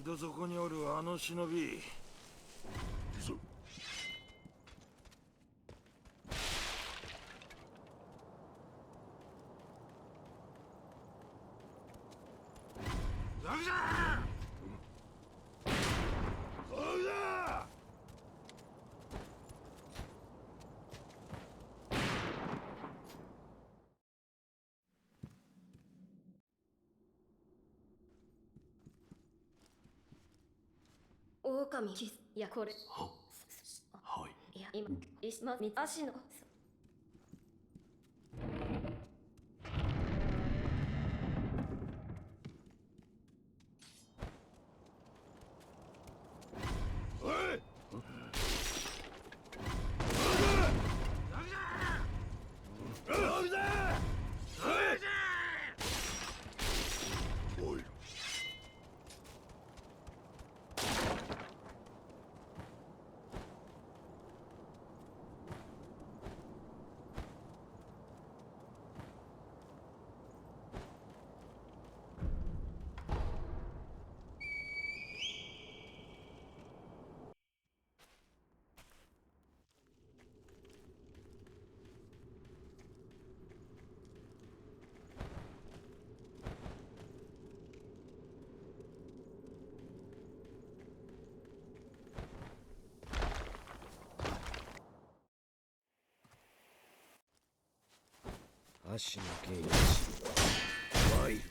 井戸底におるあの忍び。ダメだ。そうだ。狼キス。いやこれ。はい。いや今足の。おい。足のゲージワイル。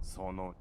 その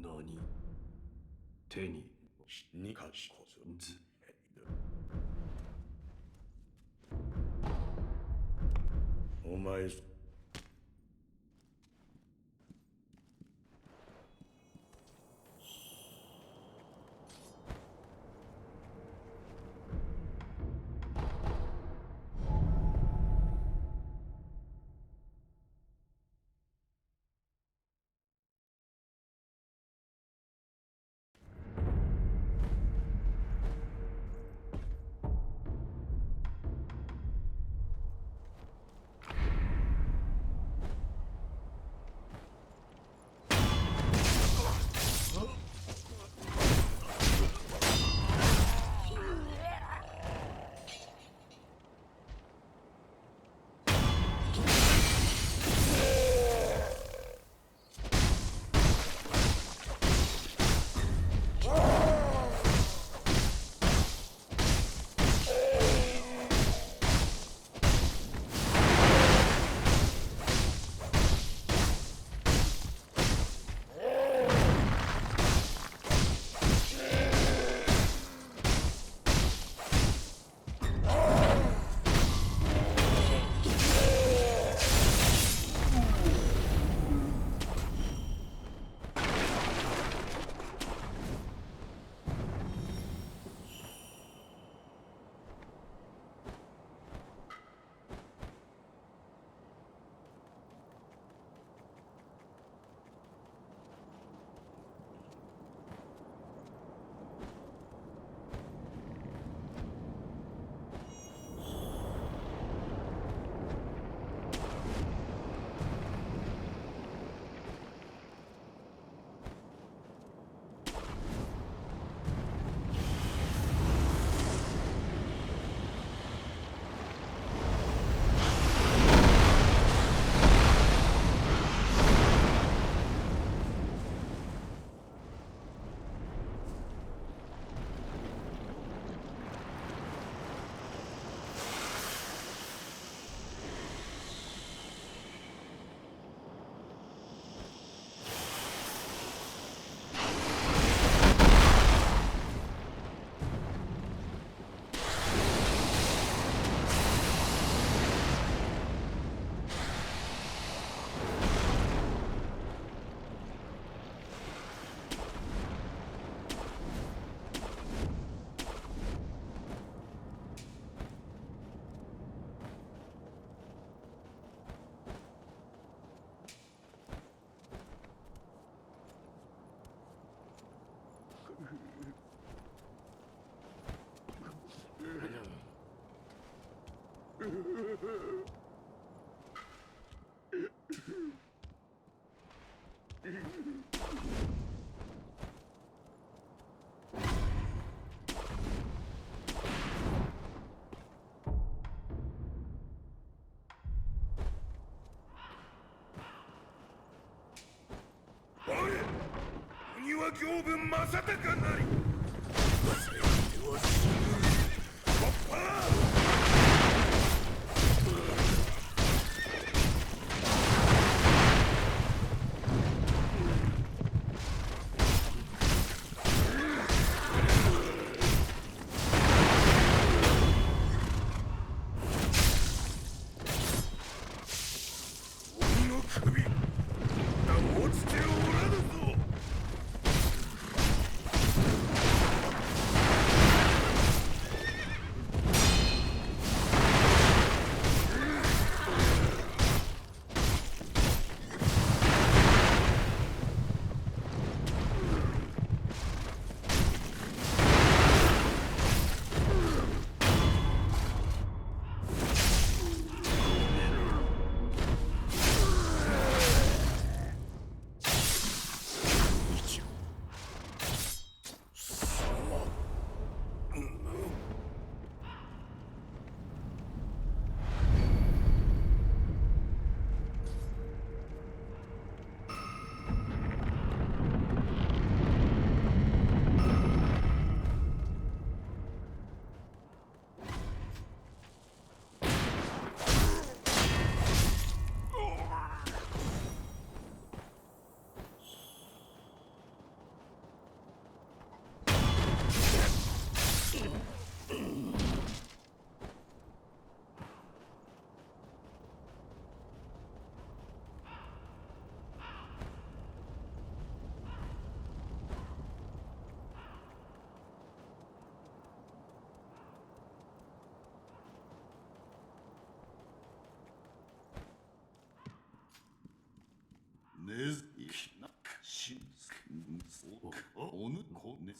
何手ににかしずお前国は行分正隆なり鬼の首だ落ちておらぬぞ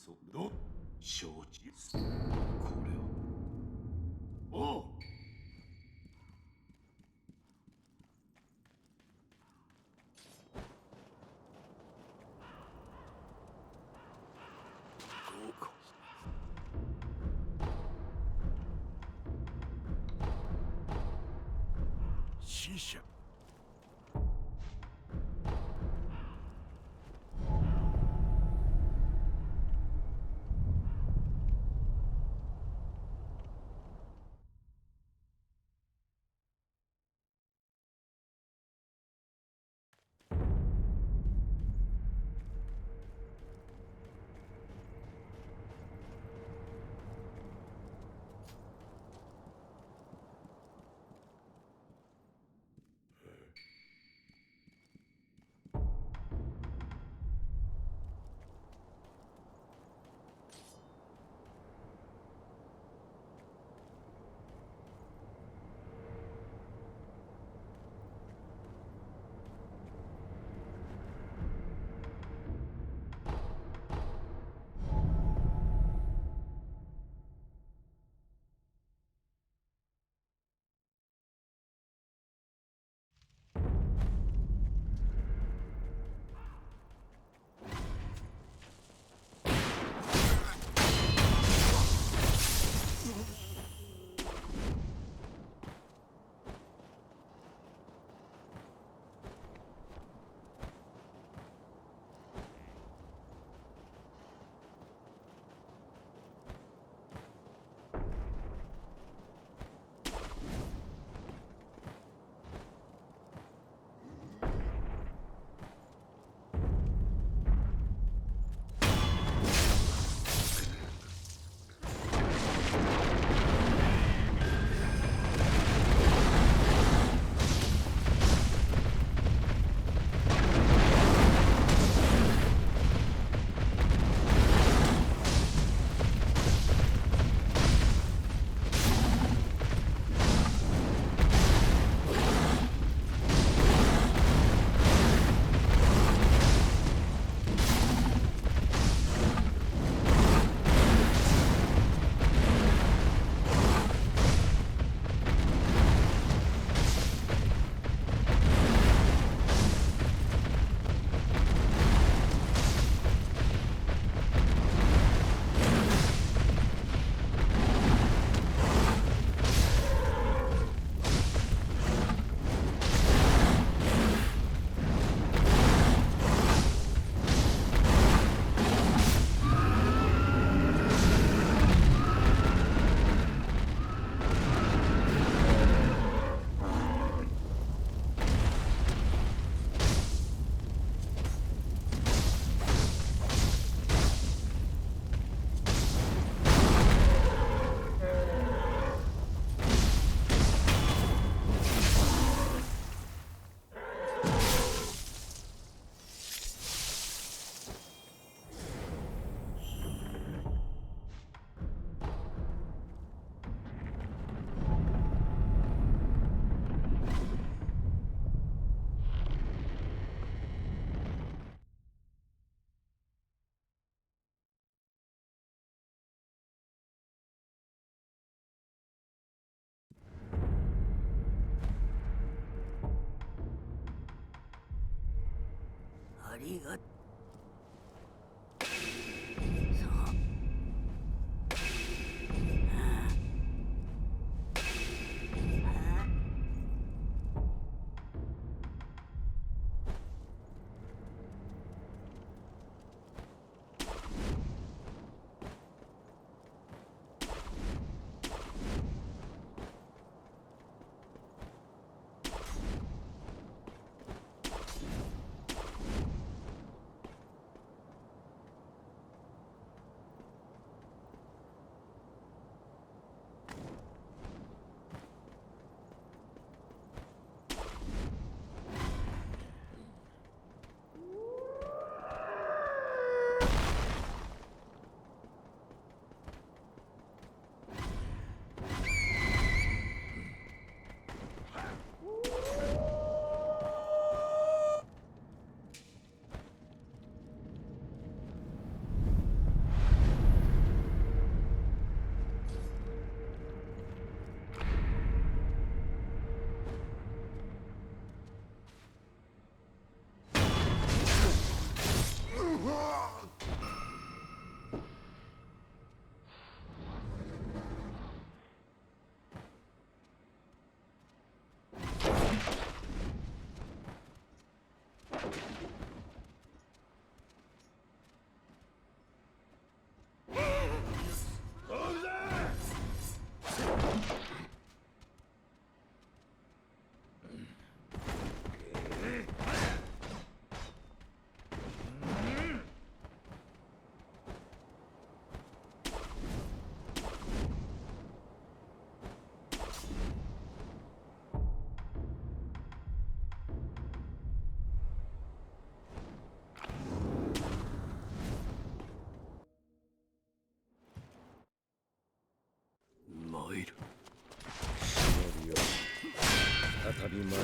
そど承知これをおう死者ありがとう。かりまで。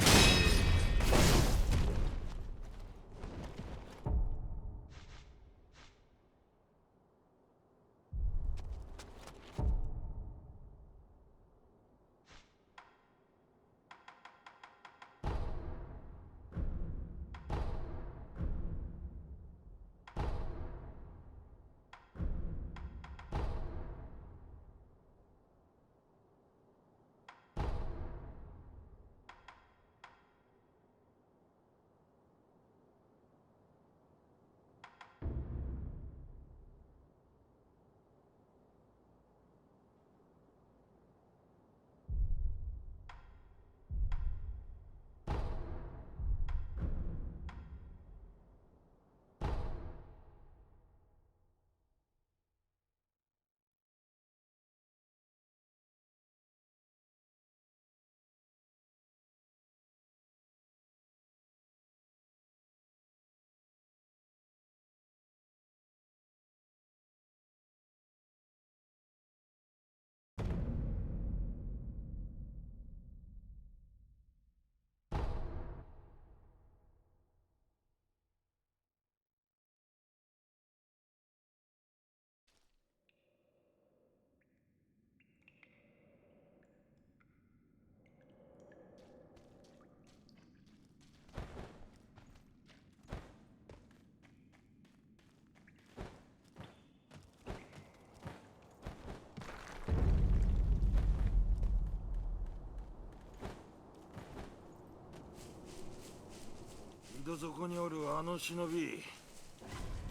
どこにおるあの忍び。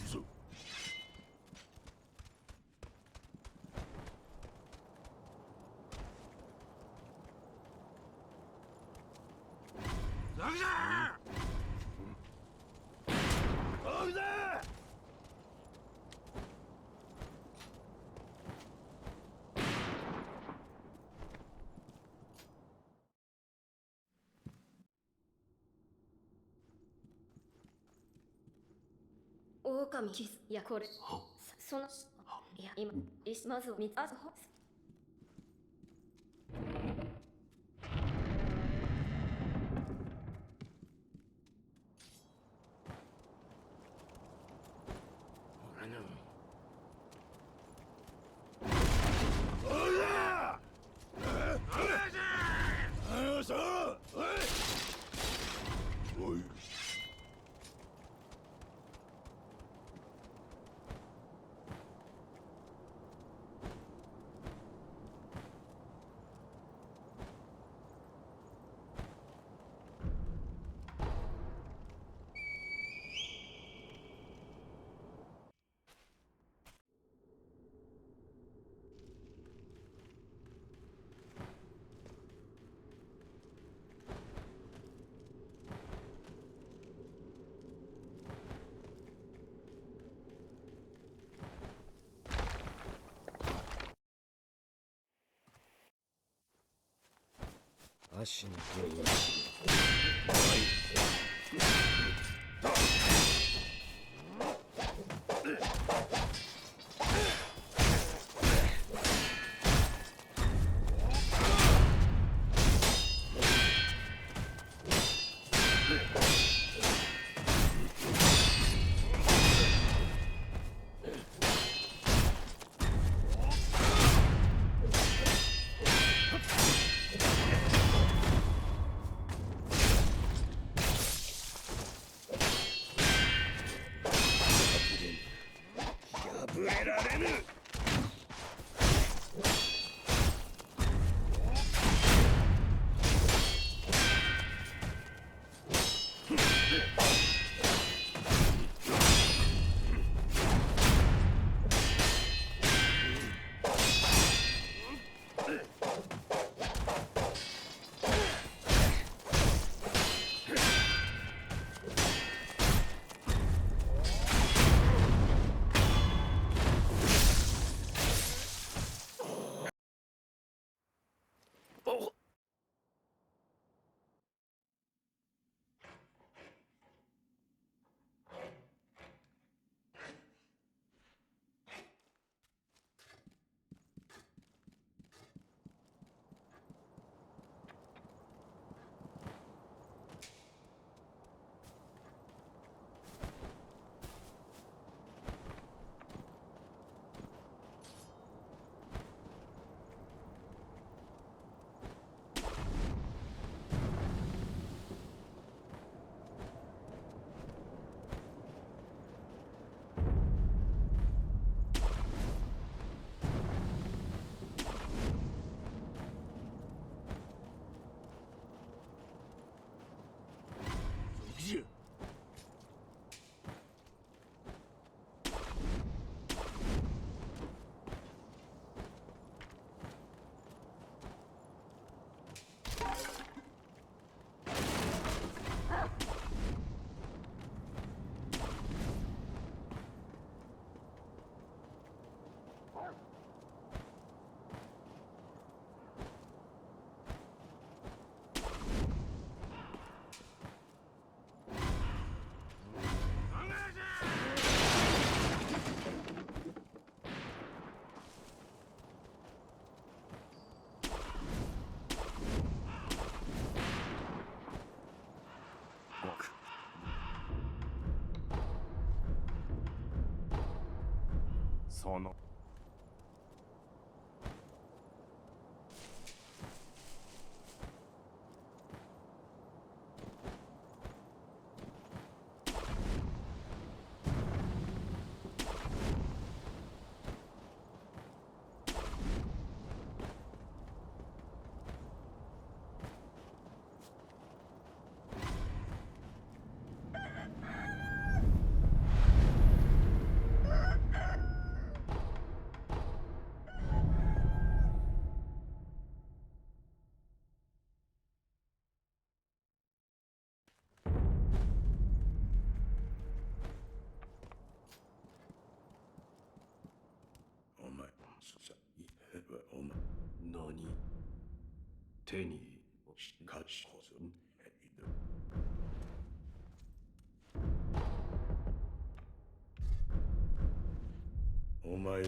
そう。ザグだー！おいだ狼キス。いや、これ。その。いや、今、まず見た。おい。足のゲージ。そのお前さお前何手に勝ちこそお前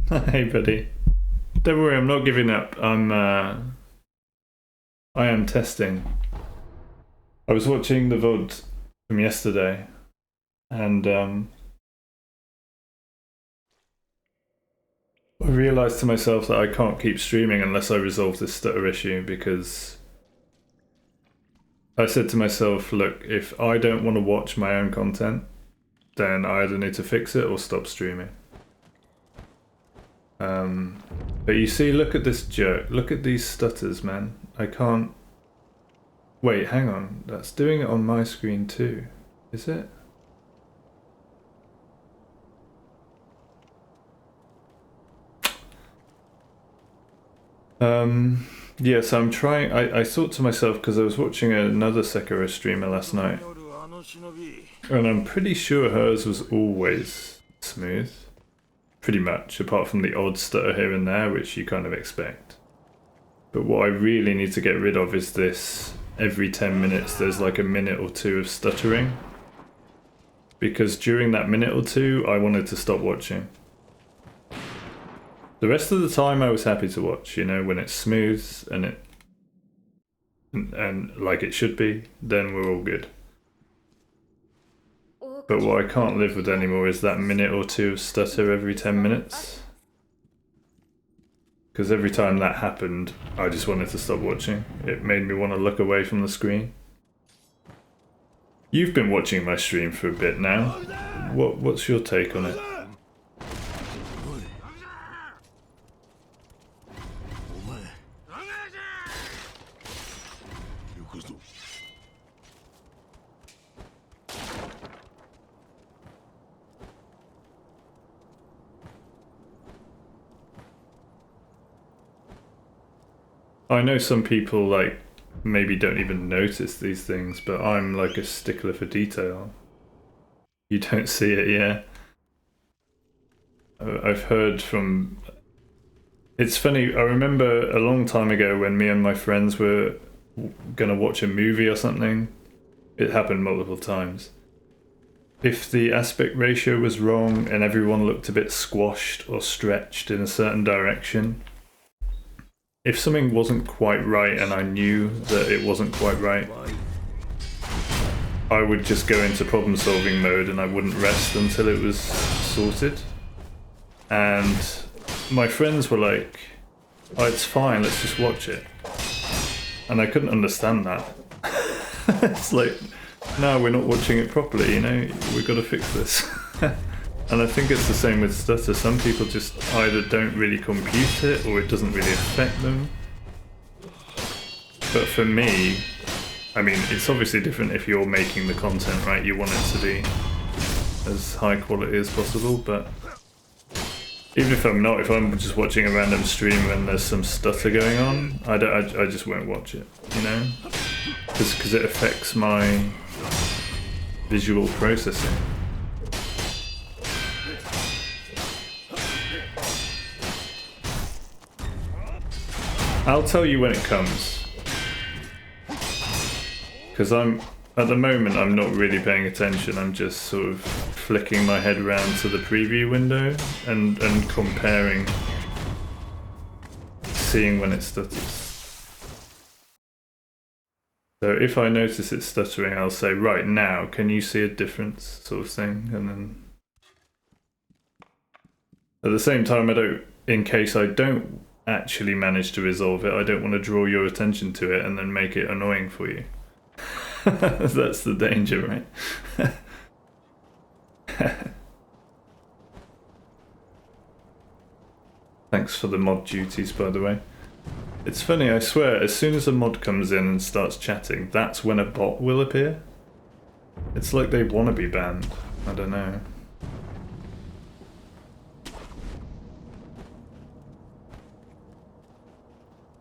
Hey, buddy. Don't worry, I'm not giving up. I am testing. I was watching the VOD from yesterday, and I realised to myself that I can't keep streaming unless I resolve this stutter issue, because I said to myself, look, if I don't want to watch my own content, then I either need to fix it or stop streaming. But you see, look at this jerk. Look at these stutters, man. I can't... Wait, hang on. That's doing it on my screen too. Is it? Yeah, so I'm trying... I thought to myself, because I was watching another Sekiro streamer last night, and I'm pretty sure hers was always smooth. Pretty much, apart from the odd stutter here and there, which you kind of expect. But what I really need to get rid of is this, every 10 minutes there's like a minute or two of stuttering. Because during that minute or two, I wanted to stop watching. The rest of the time I was happy to watch, you know, when it's smooth and it... and like it should be, then we're all good. But what I can't live with anymore is that minute or two of stutter every 10 minutes. Because every time that happened, I just wanted to stop watching. It made me want to look away from the screen. You've been watching my stream for a bit now. What's your take on it? I know some people like maybe don't even notice these things, but I'm like a stickler for detail. You don't see it, yeah. I've heard from... It's funny, I remember a long time ago when me and my friends were gonna watch a movie or something. It happened multiple times. If the aspect ratio was wrong and everyone looked a bit squashed or stretched in a certain direction, if something wasn't quite right and I knew that it wasn't quite right, I would just go into problem solving mode and I wouldn't rest until it was sorted. And my friends were like, oh, it's fine, let's just watch it. And I couldn't understand that. It's like, no, we're not watching it properly, you know, we've got to fix this. And I think it's the same with stutter. Some people just either don't really compute it or it doesn't really affect them. But for me, I mean, it's obviously different if you're making the content, right? You want it to be as high quality as possible, but even if I'm not, if I'm just watching a random stream and there's some stutter going on, I just won't watch it, you know? Because it affects my visual processing. I'll tell you when it comes. Because at the moment I'm not really paying attention, I'm just sort of flicking my head around to the preview window and comparing, seeing when it stutters. So if I notice it stuttering, I'll say, right now, can you see a difference, sort of thing, and then... At the same time, in case I don't actually manage to resolve it, I don't want to draw your attention to it and then make it annoying for you. That's the danger, right? Thanks for the mod duties, by the way. It's funny, I swear, as soon as a mod comes in and starts chatting, that's when a bot will appear. It's like they want to be banned. I don't know.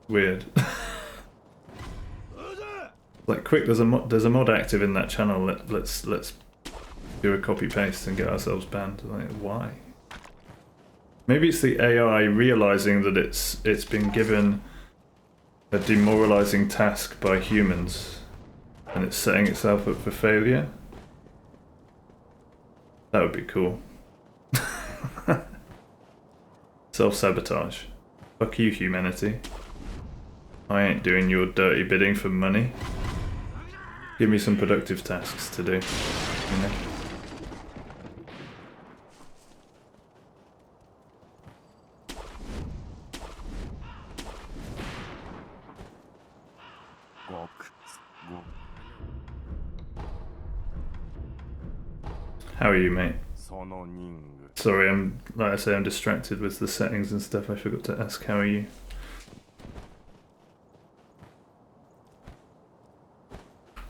Weird. Like, quick, there's a mod active in that channel. Let's do a copy paste and get ourselves banned. Like, why? Maybe it's the AI realizing that it's been given a demoralizing task by humans and it's setting itself up for failure. That would be cool. Self-sabotage. Fuck you, humanity. I ain't doing your dirty bidding for money. Give me some productive tasks to do, you know? How are you, mate? Sorry, like I say, I'm distracted with the settings and stuff. I forgot to ask, how are you?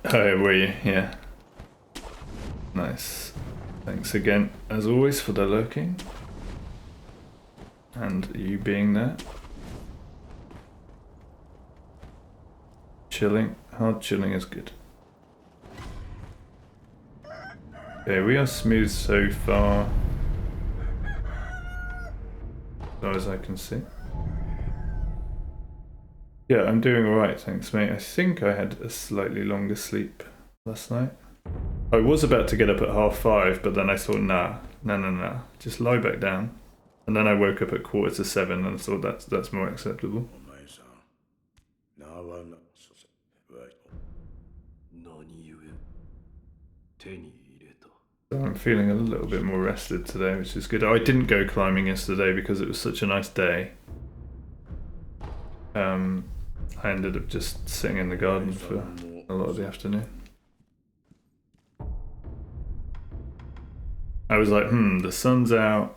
Oh, were you? Yeah. Nice. Thanks again, as always, for the lurking. And you being there. Chilling. Hard chilling is good. Okay, we are smooth so far. As far as I can see. Yeah, I'm doing alright, thanks, mate. I think I had a slightly longer sleep last night. I was about to get up at 5:30, but then I thought, nah. Just lie back down. And then I woke up at 7:15 and thought that's more acceptable. So I'm feeling a little bit more rested today, which is good. I didn't go climbing yesterday because it was such a nice day. I ended up just sitting in the garden for a lot of the afternoon. I was like, the sun's out.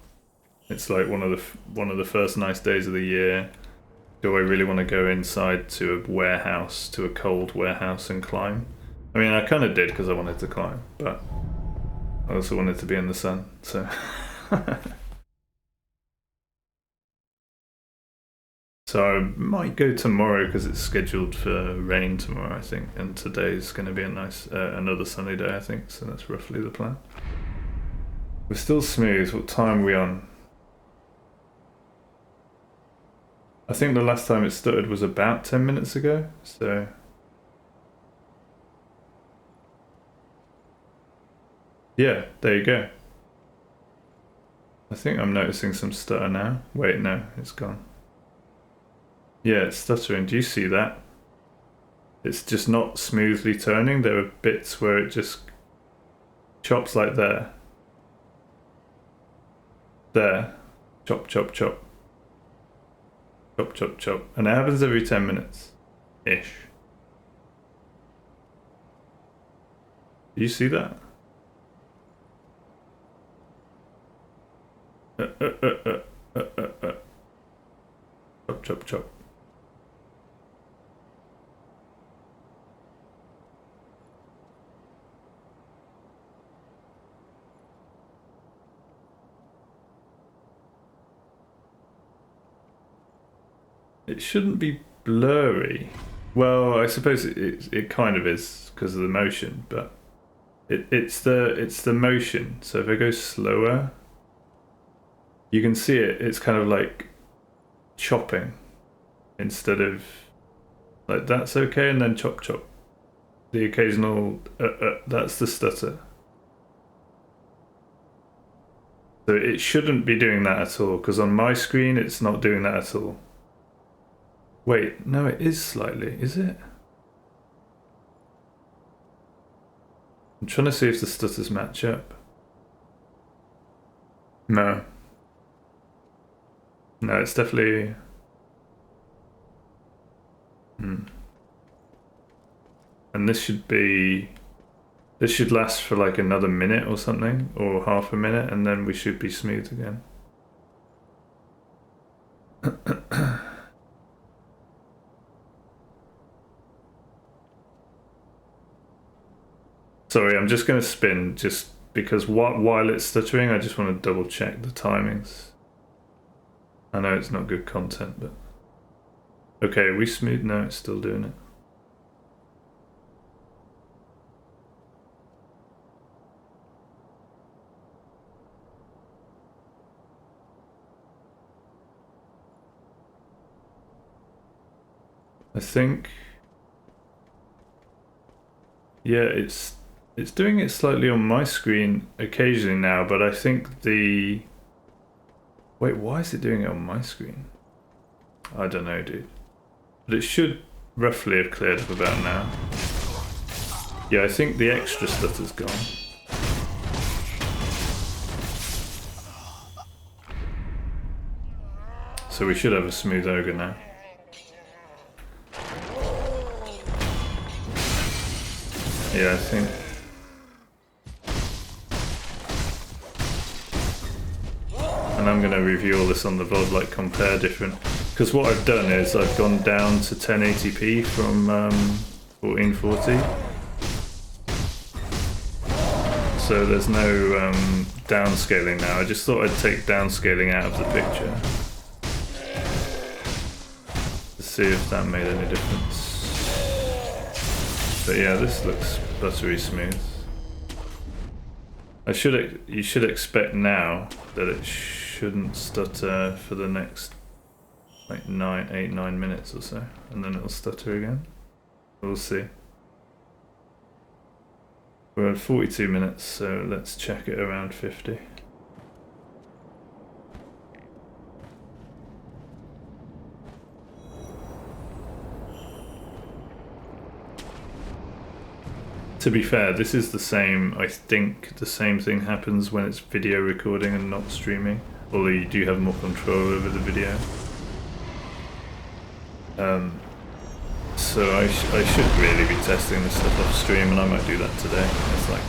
It's like one of the first nice days of the year. Do I really want to go inside to a warehouse, to a cold warehouse and climb? I mean, I kind of did because I wanted to climb, but I also wanted to be in the sun, so... So I might go tomorrow because it's scheduled for rain tomorrow, I think, and today's going to be a nice, another sunny day, I think, so that's roughly the plan. We're still smooth. What time are we on? I think the last time it started was about 10 minutes ago, so... Yeah, there you go. I think I'm noticing some stutter now. Wait, no, it's gone. Yeah, it's stuttering. Do you see that? It's just not smoothly turning. There are bits where it just chops like there. There. Chop, chop, chop. Chop, chop, chop. And it happens every 10 minutes. Ish. Do you see that? Chop, chop, chop. It shouldn't be blurry. Well, I suppose it kind of is because of the motion, but it's the motion. So if I go slower, you can see it. It's kind of like chopping instead of like that's okay, and then chop chop. The occasional that's the stutter. So it shouldn't be doing that at all because on my screen it's not doing that at all. Wait, no, it is slightly, is it? I'm trying to see if the stutters match up. No. No, it's definitely... And this should be... This should last for like another minute or something, or half a minute, and then we should be smooth again. Sorry, I'm just going to spin just because while it's stuttering, I just want to double check the timings. I know it's not good content, but... Okay, are we smooth? No, it's still doing it. I think... Yeah, it's doing it slightly on my screen occasionally now, but I think the Wait, why is it doing it on my screen? I don't know, dude. But it should roughly have cleared up about now. Yeah, I think the extra stuff is gone. So we should have a smooth ogre now. Yeah, I think. And I'm going to review all this on the VOD, like compare different. Because what I've done is I've gone down to 1080p from 1440. So there's no downscaling now. I just thought I'd take downscaling out of the picture to see if that made any difference. But yeah, this looks buttery smooth. You should expect now that it shouldn't stutter for the next like 8, 9 minutes or so, and then it'll stutter again. We'll see. We're at 42 minutes, so let's check it around 50. To be fair, this is the same, I think the same thing happens when it's video recording and not streaming, although you do have more control over the video. So I should really be testing this stuff off stream, and I might do that today. It's like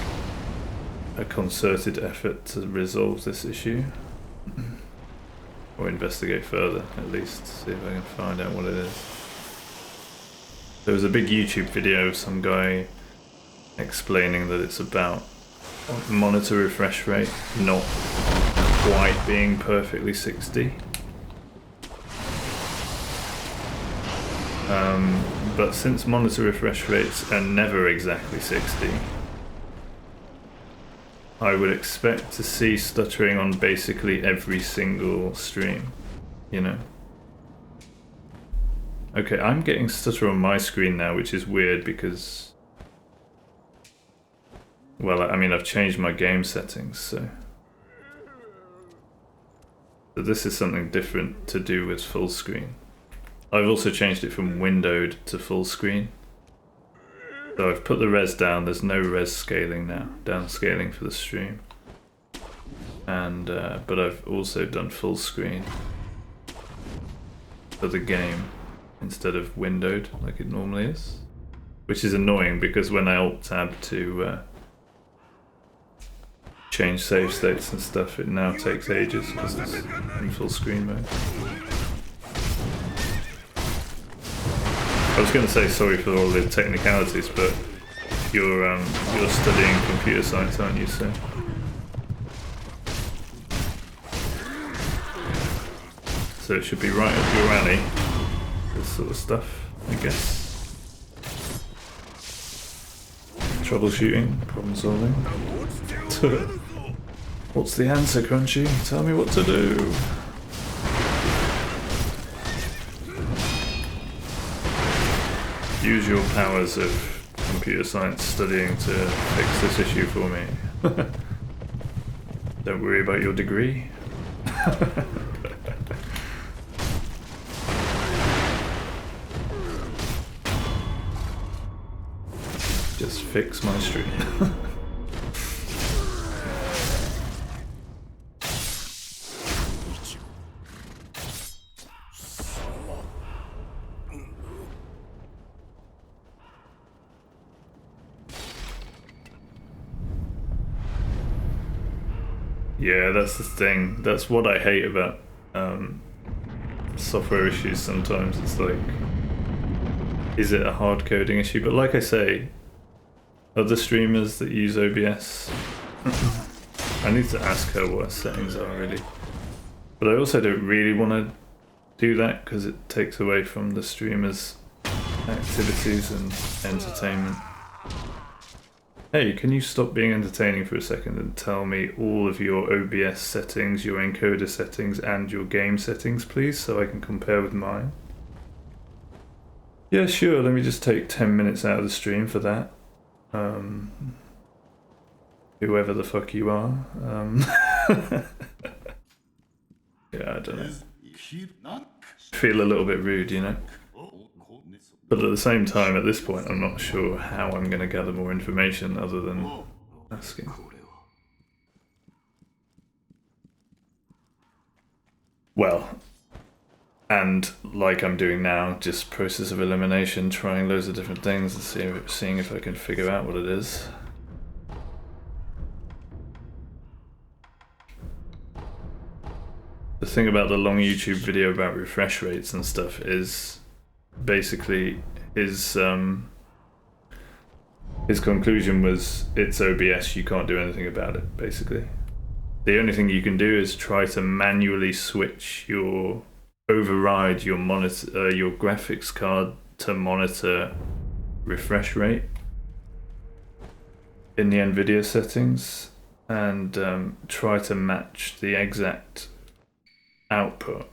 a concerted effort to resolve this issue. Or investigate further, at least, see if I can find out what it is. There was a big YouTube video of some guy explaining that it's about monitor refresh rate not quite being perfectly 60. But since monitor refresh rates are never exactly 60, I would expect to see stuttering on basically every single stream, you know? Okay, I'm getting stutter on my screen now, which is weird because, well, I mean, I've changed my game settings, so this is something different to do with full screen. I've also changed it from windowed to full screen. So I've put the res down, there's no res scaling now, downscaling for the stream. And but I've also done full screen for the game instead of windowed like it normally is. Which is annoying because when I alt tab to change save states and stuff, it now takes ages because it's in full screen mode. I was going to say sorry for all the technicalities, but you're studying computer science, aren't you, sir? So it should be right up your alley, this sort of stuff, I guess. Troubleshooting, problem solving. What's the answer, Crunchy? Tell me what to do. Use your powers of computer science studying to fix this issue for me. Don't worry about your degree. Just fix my stream. Yeah, that's the thing. That's what I hate about software issues sometimes. It's like, is it a hard coding issue? But like I say, other streamers that use OBS, I need to ask her what her settings are really. But I also don't really want to do that because it takes away from the streamer's activities and entertainment. Hey, can you stop being entertaining for a second and tell me all of your OBS settings, your encoder settings, and your game settings, please, so I can compare with mine? Yeah, sure, let me just take 10 minutes out of the stream for that. Whoever the fuck you are. Yeah, I don't know. ひな Feel a little bit rude, you know? But at the same time, at this point, I'm not sure how I'm going to gather more information other than asking. Well, and like I'm doing now, just process of elimination, trying loads of different things and seeing if I can figure out what it is. The thing about the long YouTube video about refresh rates and stuff is basically his conclusion was it's OBS, you can't do anything about it, basically. The only thing you can do is try to manually override your monitor, your graphics card to monitor refresh rate in the NVIDIA settings, and try to match the exact output,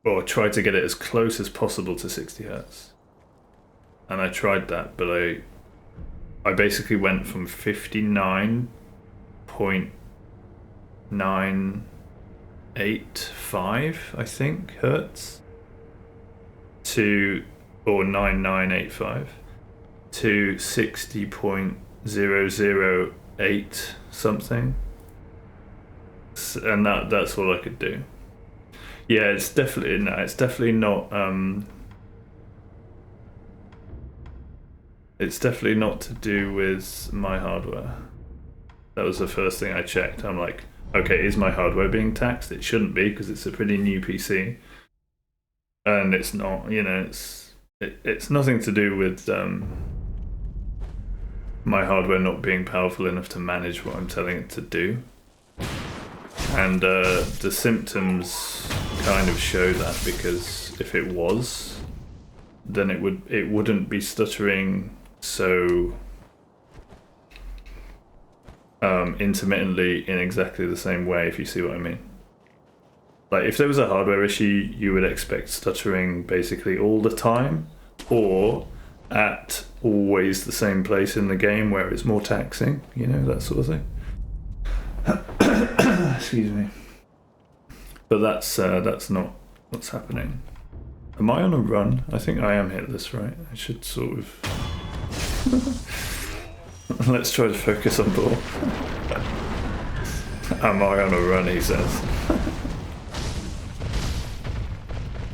or try to get it as close as possible to 60 Hz. And I tried that, but I basically went from 59.985, I think, Hertz to, or 9985 to 60.008 something. And that's all I could do. Yeah, it's definitely not it's definitely not to do with my hardware. That was the first thing I checked. I'm like, okay, is my hardware being taxed? It shouldn't be, because it's a pretty new PC. And it's not, you know, it's nothing to do with my hardware not being powerful enough to manage what I'm telling it to do. And the symptoms kind of show that, because if it was, then it wouldn't be stuttering so intermittently in exactly the same way, if you see what I mean. Like, if there was a hardware issue, you would expect stuttering basically all the time, or at always the same place in the game where it's more taxing, you know, that sort of thing. Excuse me. But that's not what's happening. Am I on a run? I think I am hitless, right? I should sort of... Let's try to focus on ball. Am I on a run, he says.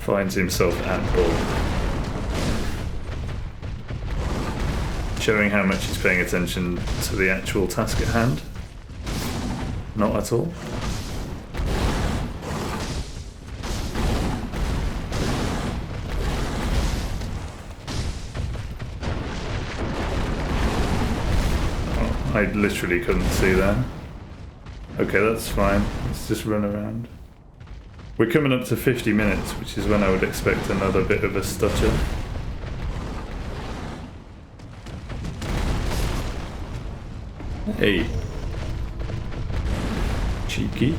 Finds himself at ball. Showing how much he's paying attention to the actual task at hand. Not at all. Oh, I literally couldn't see that. Okay, that's fine. Let's just run around. We're coming up to 50 minutes, which is when I would expect another bit of a stutter. Hey. Cheeky.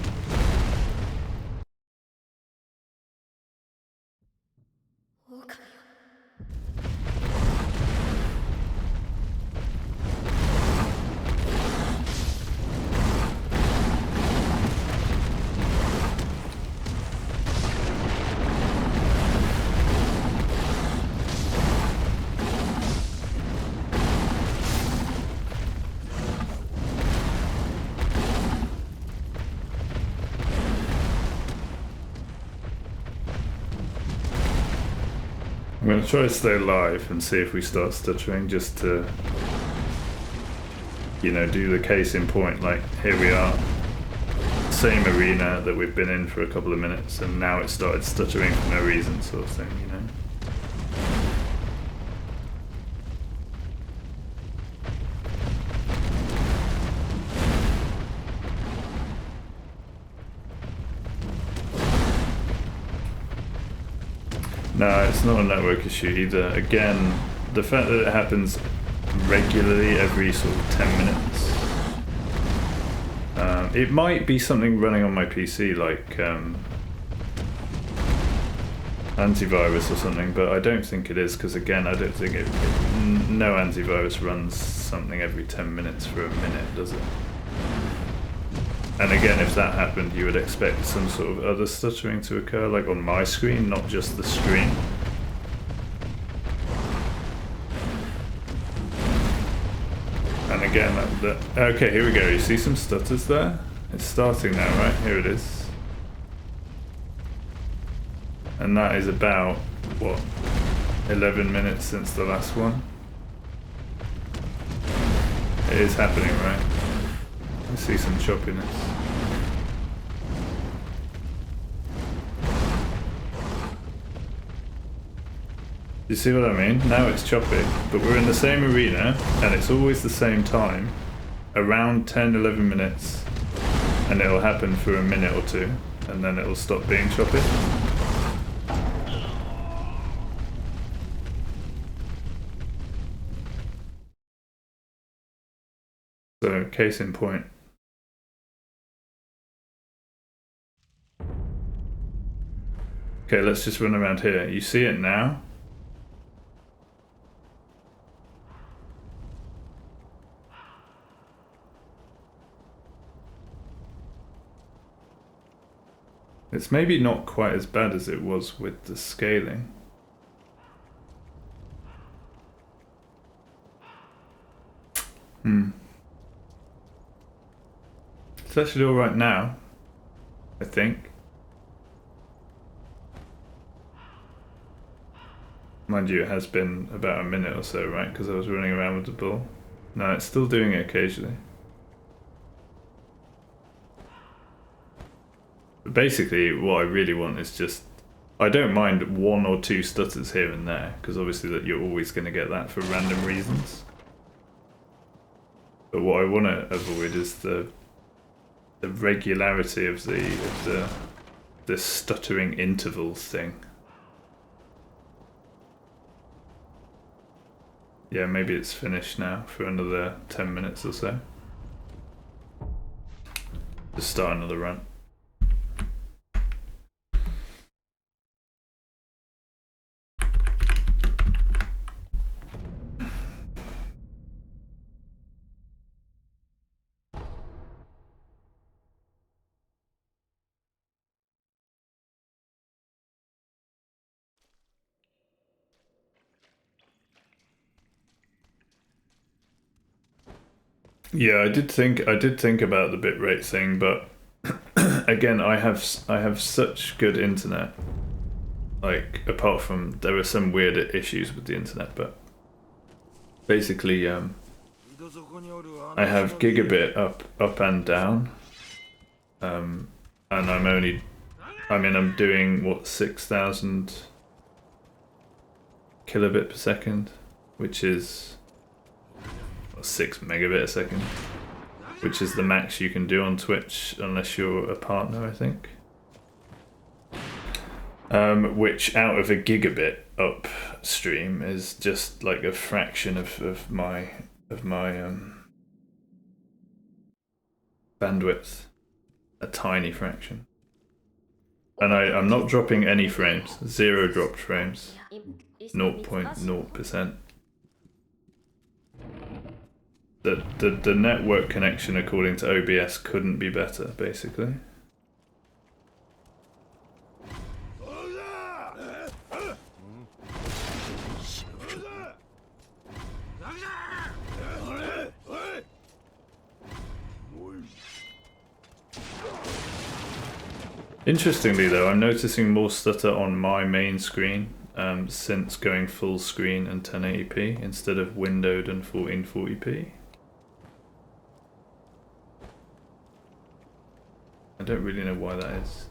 I'm going to try to stay live and see if we start stuttering, just to, you know, do the case in point. Like, here we are, same arena that we've been in for a couple of minutes, and now it started stuttering for no reason, sort of thing, you know. No, it's not a network issue either. Again, the fact that it happens regularly every sort of 10 minutes. It might be something running on my PC, like antivirus or something, but I don't think it is, because again, I don't think no antivirus runs something every 10 minutes for a minute, does it? And again, if that happened, you would expect some sort of other stuttering to occur, like on my screen, not just the screen. And again, okay, here we go. You see some stutters there? It's starting now, right? Here it is. And that is about, what, 11 minutes since the last one? It is happening, right? I see some choppiness. You see what I mean? Now it's choppy, but we're in the same arena and it's always the same time, around 10-11 minutes, and it'll happen for a minute or two and then it'll stop being choppy. So, case in point. Okay, let's just run around here. You see it now? It's maybe not quite as bad as it was with the scaling. It's actually alright now, I think. Mind you, it has been about a minute or so, right? Because I was running around with the ball. No, it's still doing it occasionally. But basically, what I really want is just... I don't mind 1 or 2 stutters here and there, because obviously that you're always going to get that for random reasons. But what I want to avoid is the regularity of the stuttering intervals thing. Yeah, maybe it's finished now for another 10 minutes or so. Just start another run. Yeah, I did think about the bitrate thing, but again, I have such good internet. Like, apart from there are some weird issues with the internet, but basically, I have gigabit up and down, and I'm doing what, 6,000 kilobit per second, which is 6 megabit a second, which is the max you can do on Twitch unless you're a partner, I think. Which out of a gigabit upstream is just like a fraction of my bandwidth, a tiny fraction. And I'm not dropping any frames, 0 dropped frames, 0.0%. The network connection, according to OBS, couldn't be better, basically. Interestingly though, I'm noticing more stutter on my main screen since going full screen and 1080p instead of windowed and 1440p. I don't really know why that is.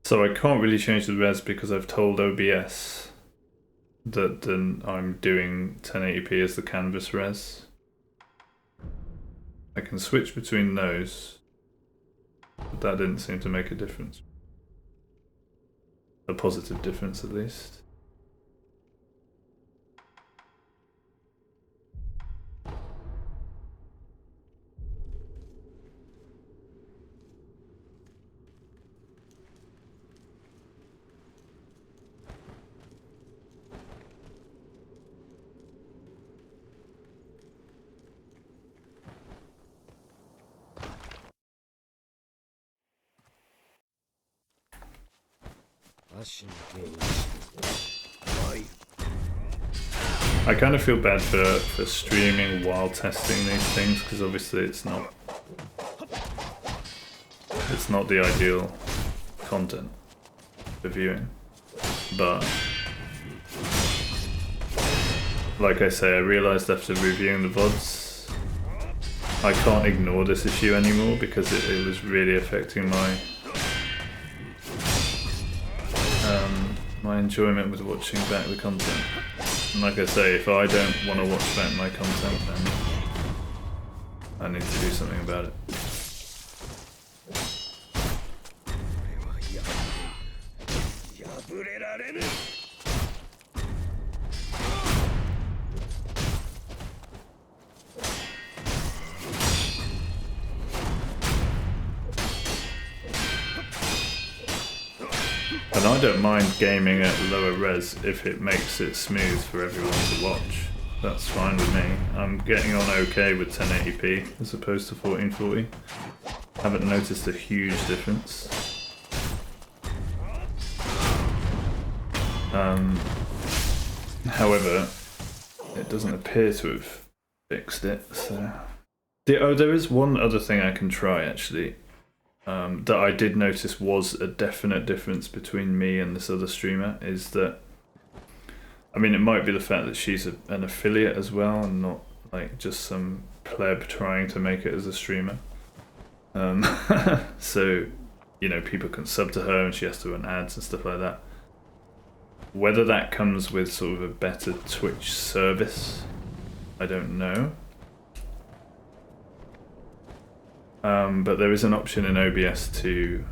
So I can't really change the res because I've told OBS that then I'm doing 1080p as the canvas res. I can switch between those, but that didn't seem to make a difference. A positive difference at least. 足のゲージ。はい。I kind of feel bad for streaming while testing these things because obviously it's not the ideal content for viewing, but like I say, I realised after reviewing the VODs I can't ignore this issue anymore because it was really affecting my enjoyment with watching back the content. And like I say, if I don't want to watch back my content, then I need to do something about it. And I don't mind gaming at lower res if it makes it smooth for everyone to watch. That's fine with me. I'm getting on okay with 1080p as opposed to 1440. Haven't noticed a huge difference. However, it doesn't appear to have fixed it, so... there is one other thing I can try actually. That I did notice was a definite difference between me and this other streamer is that, I mean, it might be the fact that she's an affiliate as well and not like just some pleb trying to make it as a streamer. So, you know, people can sub to her and she has to run ads and stuff like that. Whether that comes with sort of a better Twitch service, I don't know. But there is an option in OBS to...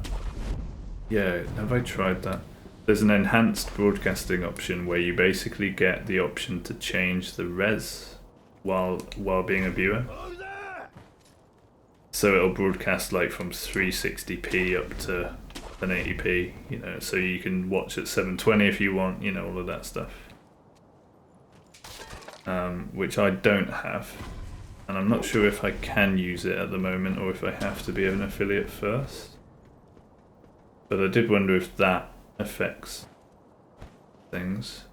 Yeah, have I tried that? There's an enhanced broadcasting option where you basically get the option to change the res while being a viewer. So it'll broadcast like from 360p up to 1080p, you know, so you can watch at 720 if you want, you know, all of that stuff. Which I don't have. And I'm not sure if I can use it at the moment or if I have to be an affiliate first. But I did wonder if that affects things.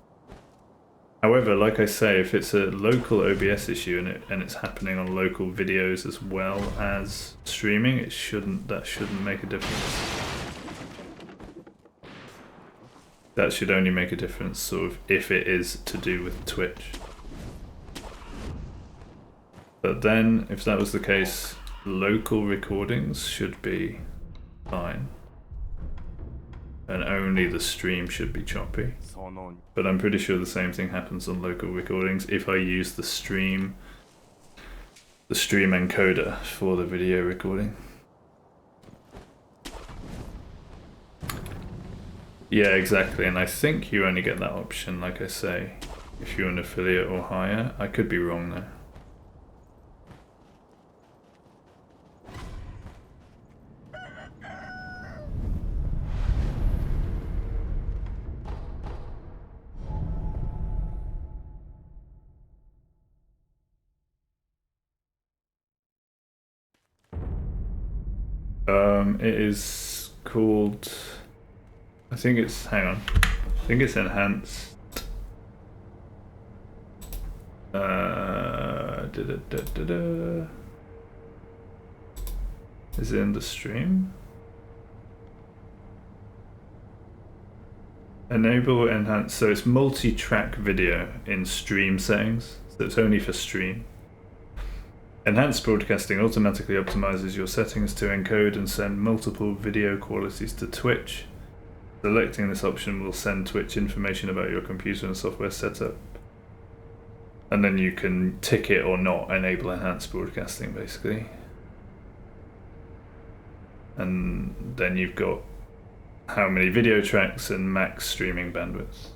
However, like I say, if it's a local OBS issue and it's happening on local videos as well as streaming, that shouldn't make a difference. That should only make a difference sort of if it is to do with Twitch. But then, if that was the case, local recordings should be fine. And only the stream should be choppy. But I'm pretty sure the same thing happens on local recordings if I use the stream encoder for the video recording. Yeah, exactly, and I think you only get that option, like I say, if you're an affiliate or higher. I could be wrong though. It is called, I think it's, hang on, I think it's enhanced. Is it in the stream? Enable enhance, so it's multi-track video in stream settings, so it's only for stream. Enhanced broadcasting automatically optimizes your settings to encode and send multiple video qualities to Twitch. Selecting this option will send Twitch information about your computer and software setup. And then you can tick it or not enable enhanced broadcasting basically. And then you've got how many video tracks and max streaming bandwidth.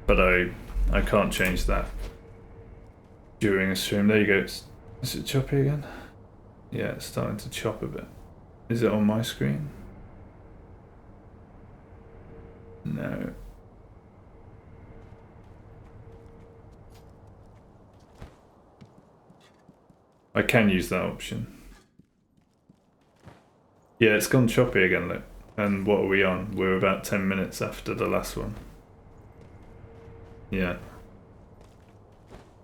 But I can't change that during a stream. There you go. Is it choppy again? Yeah, it's starting to chop a bit. Is it on my screen? No. I can use that option. Yeah, it's gone choppy again, look. And what are we on? We're about 10 minutes after the last one. Yeah.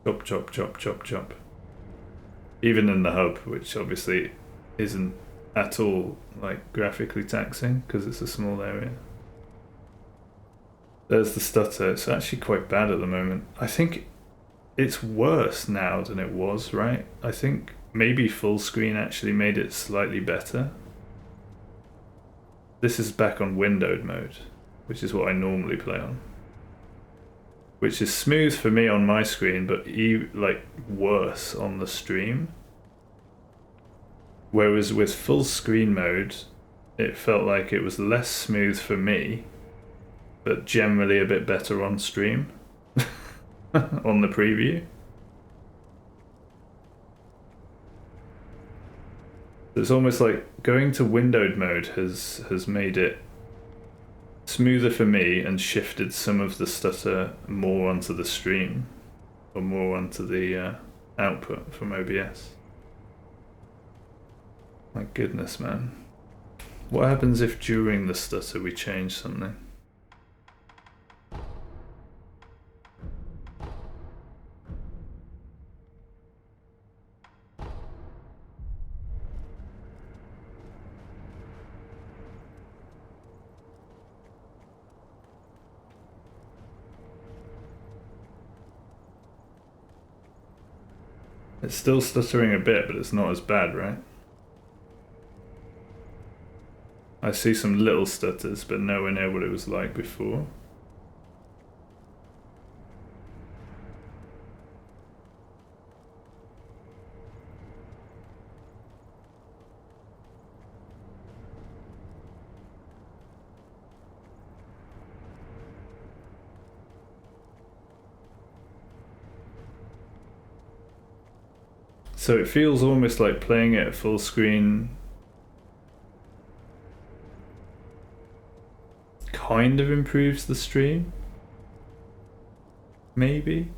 Chop, chop, chop, chop, chop. Even in the hub, which obviously isn't at all like graphically taxing because it's a small area. There's the stutter. It's actually quite bad at the moment. I think it's worse now than it was, right? I think maybe full screen actually made it slightly better. This is back on windowed mode, which is what I normally play on. Which is smooth for me on my screen, but like worse on the stream. Whereas with full screen mode, it felt like it was less smooth for me, but generally a bit better on stream. On the preview. It's almost like going to windowed mode has made it smoother for me and shifted some of the stutter more onto the stream or more onto the output from OBS. My goodness, man. What happens if during the stutter we change something? It's still stuttering a bit, but it's not as bad, right? I see some little stutters, but nowhere near what it was like before. So it feels almost like playing it at full screen kind of improves the stream. Maybe.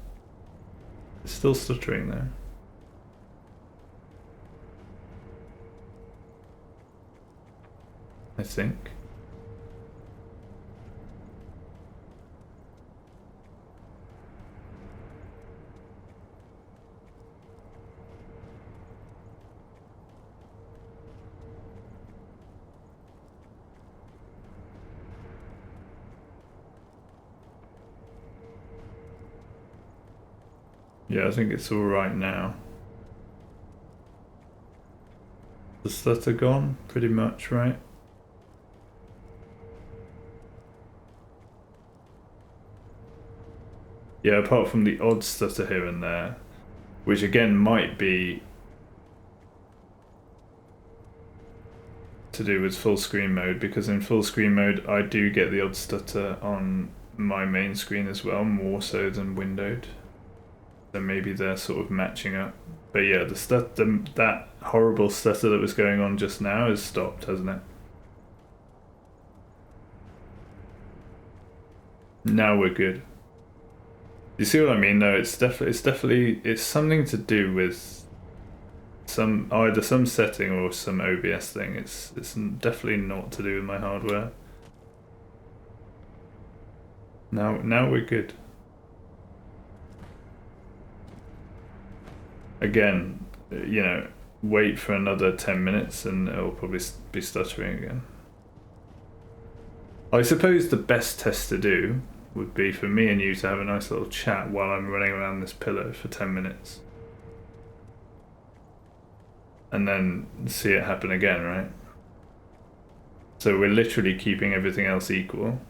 It's still stuttering there. I think. Yeah, I think it's alright now. The stutter gone? Pretty much, right? Yeah, apart from the odd stutter here and there, which again might be to do with full screen mode, because in full screen mode I do get the odd stutter on my main screen as well, more so than windowed. So maybe they're sort of matching up. But yeah, that horrible stutter that was going on just now has stopped, hasn't it? Now we're good. You see what I mean? No, it's definitely something to do with either some setting or some OBS thing. It's definitely not to do with my hardware. Now we're good. Again, you know, wait for another 10 minutes and it'll probably be stuttering again. I suppose the best test to do would be for me and you to have a nice little chat while I'm running around this pillow for 10 minutes. And then see it happen again, right? So we're literally keeping everything else equal.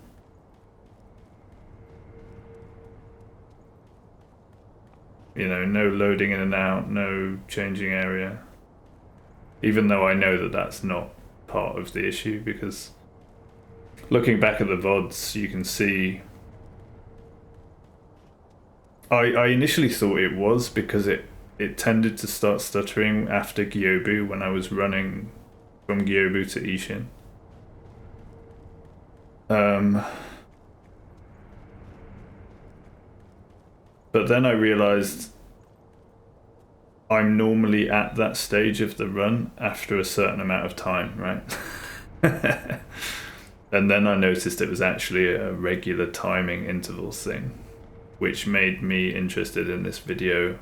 You know, no loading in and out, no changing area. Even though I know that that's not part of the issue, because looking back at the VODs, you can see I initially thought it was because it tended to start stuttering after Gyobu when I was running from Gyobu to Ishin. But then I realized I'm normally at that stage of the run after a certain amount of time, right? And then I noticed it was actually a regular timing intervals thing, which made me interested in this video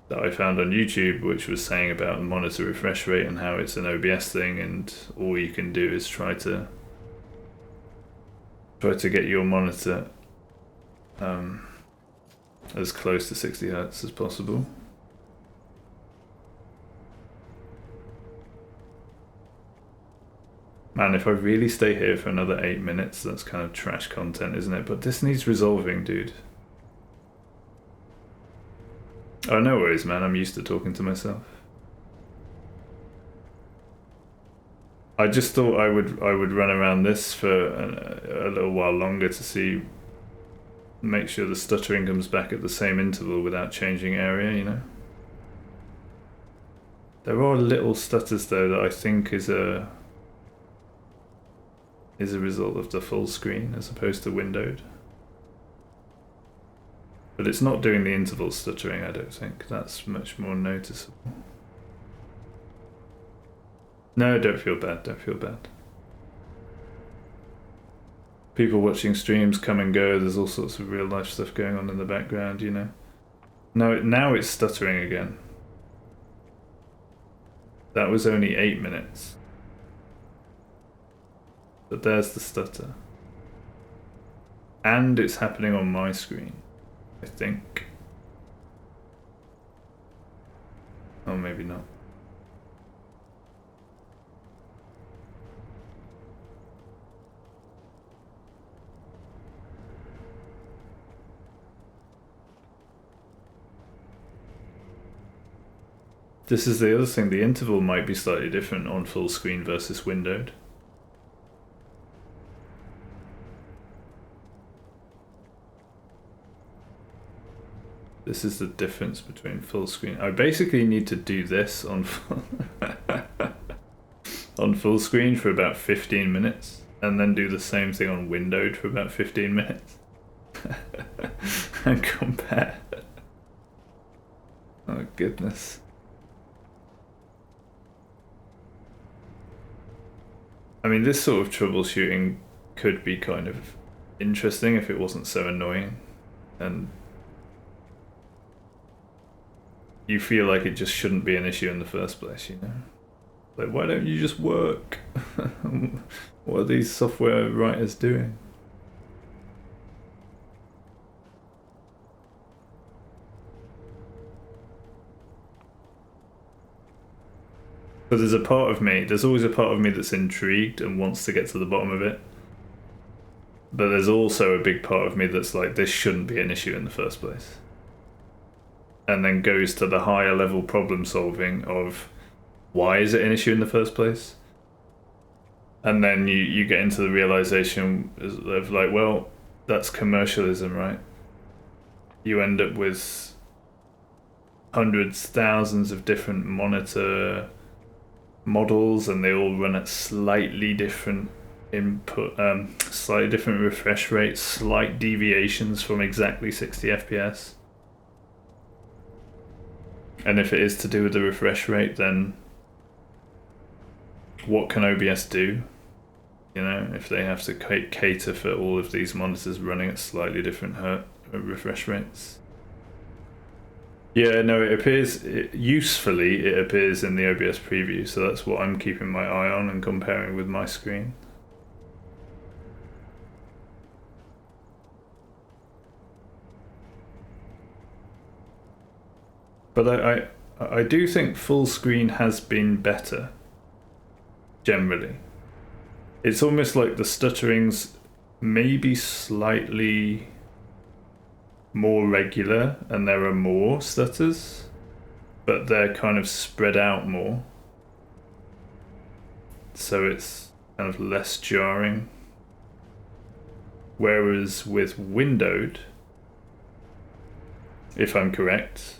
that I found on YouTube, which was saying about monitor refresh rate and how it's an OBS thing, and all you can do is try to get your monitor as close to 60 Hz as possible. Man, if I really stay here for another 8 minutes, that's kind of trash content, isn't it? But this needs resolving, dude. Oh, no worries, man. I'm used to talking to myself. I just thought I would run around this for a little while longer to see, make sure the stuttering comes back at the same interval without changing area, you know? There are little stutters though that I think is a result of the full screen as opposed to windowed. But it's not doing the interval stuttering, I don't think. That's much more noticeable. No, don't feel bad, don't feel bad. People watching streams come and go, there's all sorts of real life stuff going on in the background, you know. No, now it's stuttering again. That was only 8 minutes. But there's the stutter. And it's happening on my screen, I think. Oh, maybe not. This is the other thing, the interval might be slightly different on full screen versus windowed. This is the difference between full screen. I basically need to do this on on full screen for about 15 minutes and then do the same thing on windowed for about 15 minutes and compare. Oh goodness. I mean, this sort of troubleshooting could be kind of interesting if it wasn't so annoying, and you feel like it just shouldn't be an issue in the first place, you know? Like, why don't you just work? What are these software writers doing? But there's a part of me, there's always a part of me that's intrigued and wants to get to the bottom of it. But there's also a big part of me that's like, this shouldn't be an issue in the first place. And then goes to the higher level problem solving of, why is it an issue in the first place? And then you get into the realization of like, well, that's commercialism, right? You end up with hundreds, thousands of different monitor models, and they all run at slightly different input, slightly different refresh rates, slight deviations from exactly 60 FPS. And if it is to do with the refresh rate, then what can OBS do? You know, if they have to cater for all of these monitors running at slightly different refresh rates. Yeah, no, it appears, usefully it appears in the OBS preview, so that's what I'm keeping my eye on and comparing with my screen. But I do think full screen has been better, generally. It's almost like the stuttering's maybe slightly more regular and there are more stutters, but they're kind of spread out more. So it's kind of less jarring. Whereas with windowed, if I'm correct,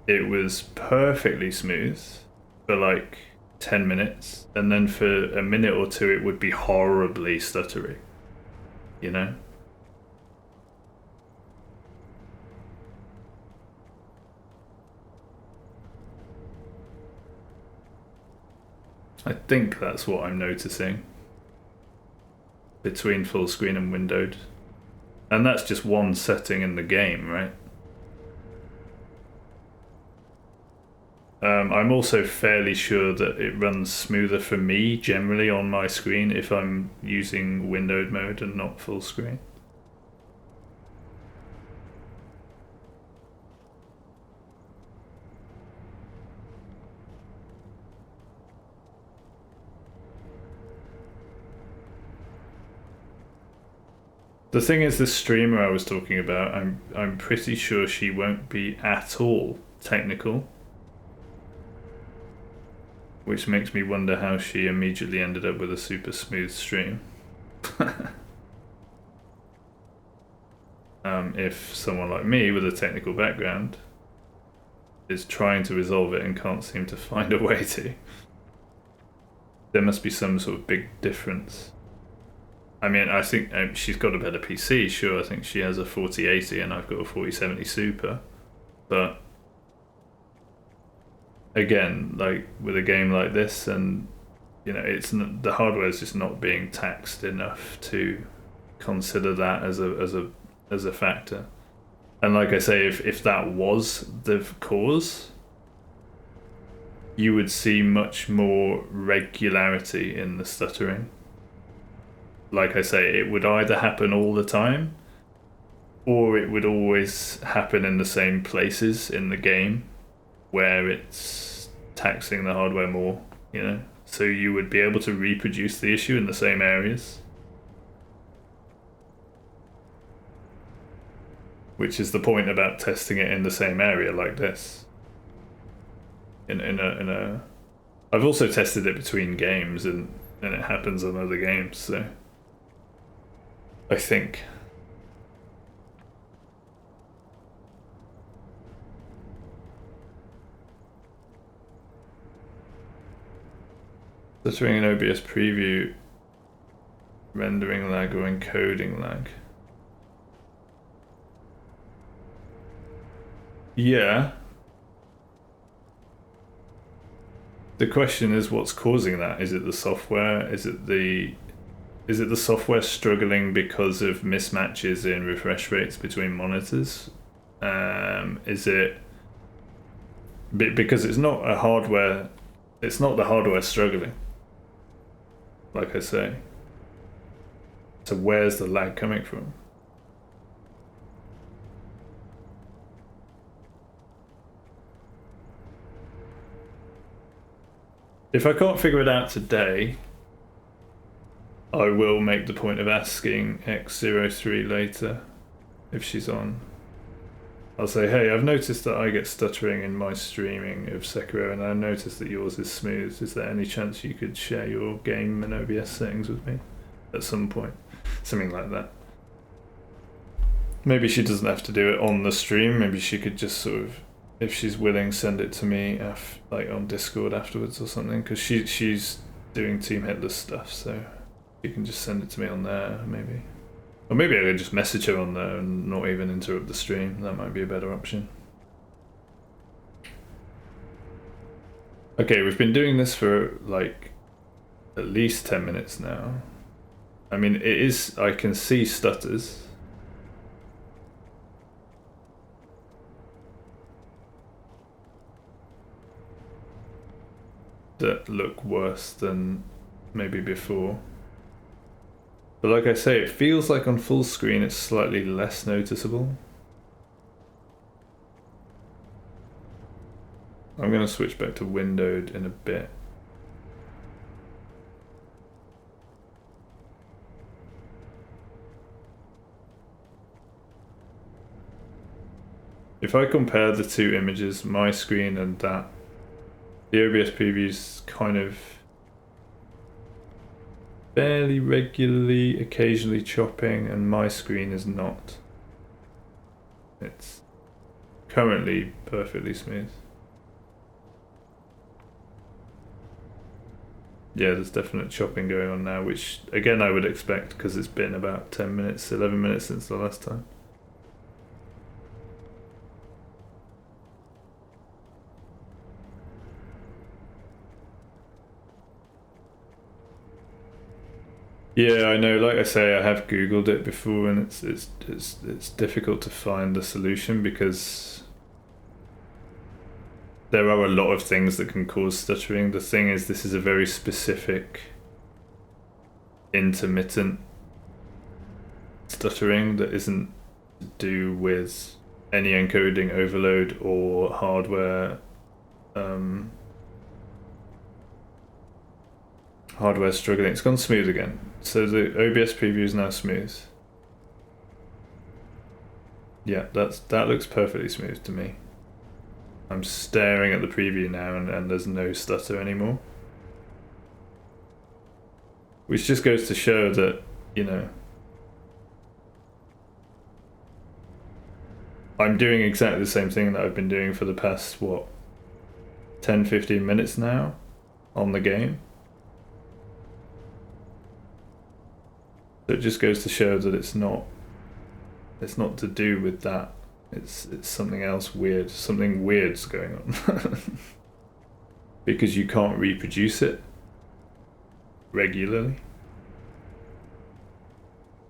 it was perfectly smooth for like 10 minutes, and then for a minute or two it would be horribly stuttery, you know? I think that's what I'm noticing between full screen and windowed. And that's just one setting in the game, right? I'm also fairly sure that it runs smoother for me generally on my screen if I'm using windowed mode and not full screen. The thing is, the streamer I was talking about, I'm pretty sure she won't be at all technical. Which makes me wonder how she immediately ended up with a super smooth stream. If someone like me with a technical background is trying to resolve it and can't seem to find a way to. There must be some sort of big difference. I mean, I think she's got a better PC, sure. I think she has a 4080 and I've got a 4070 Super. But again, like with a game like this, and you know, it's not, the hardware is just not being taxed enough to consider that as a factor. And like I say, if that was the cause, you would see much more regularity in the stuttering. Like I say, it would either happen all the time, or it would always happen in the same places in the game where it's taxing the hardware more, you know? So you would be able to reproduce the issue in the same areas. Which is the point about testing it in the same area like this. In a I've also tested it between games and it happens on other games, so I think. Stuttering in OBS preview, rendering lag or encoding lag. Yeah. The question is, what's causing that? Is it the software? Is it the software struggling because of mismatches in refresh rates between monitors? Is it because it's not a hardware? It's not the hardware struggling. Like I say. So where's the lag coming from? If I can't figure it out today, I will make the point of asking X03 later if she's on. I'll say, hey, I've noticed that I get stuttering in my streaming of Sekiro, and I noticed that yours is smooth. Is there any chance you could share your game and OBS settings with me at some point? Something like that. Maybe she doesn't have to do it on the stream. Maybe she could just sort of, if she's willing, send it to me like on Discord afterwards or something, because she's doing Team Hitless stuff, so you can just send it to me on there maybe. Or maybe I could just message her on there and not even interrupt the stream. That might be a better option. Okay, we've been doing this for like at least 10 minutes now. I mean, I can see stutters. That look worse than maybe before. But like I say, it feels like on full screen it's slightly less noticeable. I'm going to switch back to windowed in a bit. If I compare the two images, my screen and that, the OBS preview's kind of fairly regularly, occasionally chopping, and my screen is not. It's currently perfectly smooth. Yeah, there's definite chopping going on now, which again I would expect because it's been about 10 minutes, 11 minutes since the last time. Yeah, I know. Like I say, I have Googled it before, and it's difficult to find the solution because there are a lot of things that can cause stuttering. The thing is, this is a very specific intermittent stuttering that isn't to do with any encoding overload or hardware hardware struggling. It's gone smooth again. So the OBS preview is now smooth. Yeah, that looks perfectly smooth to me. I'm staring at the preview now and there's no stutter anymore. Which just goes to show that, you know, I'm doing exactly the same thing that I've been doing for the past, what, 10-15 minutes now on the game. So it just goes to show that it's not to do with that. It's something else weird. Something weird's going on. Because you can't reproduce it regularly.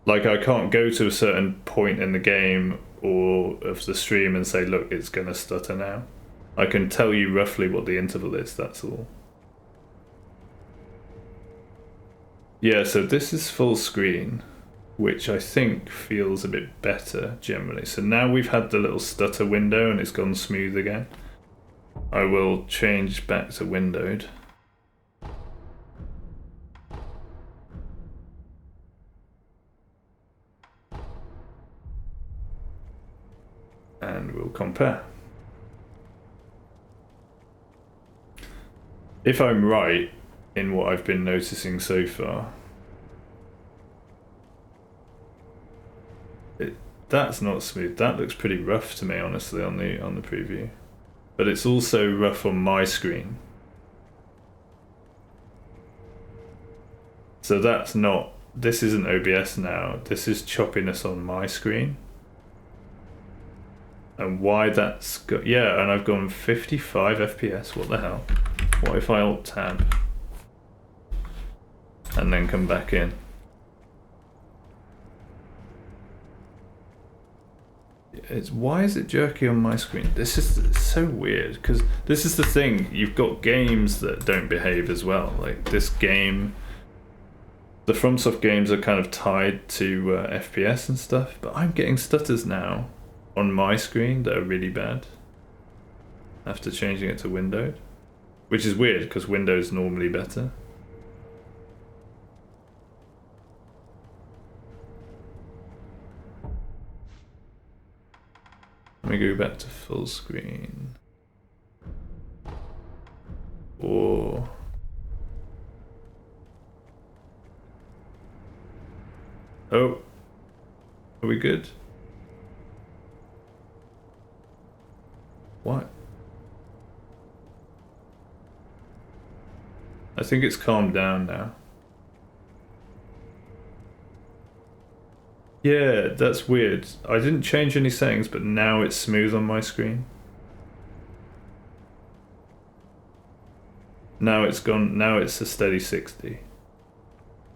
Like, I can't go to a certain point in the game or of the stream and say, look, it's gonna stutter now. I can tell you roughly what the interval is, that's all. Yeah, so this is full screen, which I think feels a bit better generally. So now we've had the little stutter window and it's gone smooth again. I will change back to windowed. And we'll compare. If I'm right in what I've been noticing so far, that's not smooth. That looks pretty rough to me, honestly, on the preview. But it's also rough on my screen. So that's not, this isn't OBS now, this is choppiness on my screen. And why that's got, yeah, and I've gone 55 FPS, what the hell? What if I alt tab? And then come back in. Why is it jerky on my screen? This is so weird, because this is the thing, you've got games that don't behave as well. Like this game, the FromSoft games are kind of tied to FPS and stuff, but I'm getting stutters now on my screen that are really bad after changing it to windowed, which is weird because window's normally better. Let me go back to full screen. Or oh, are we good? What? I think it's calmed down now. Yeah, that's weird. I didn't change any settings, but now it's smooth on my screen. Now it's gone, now it's a steady 60.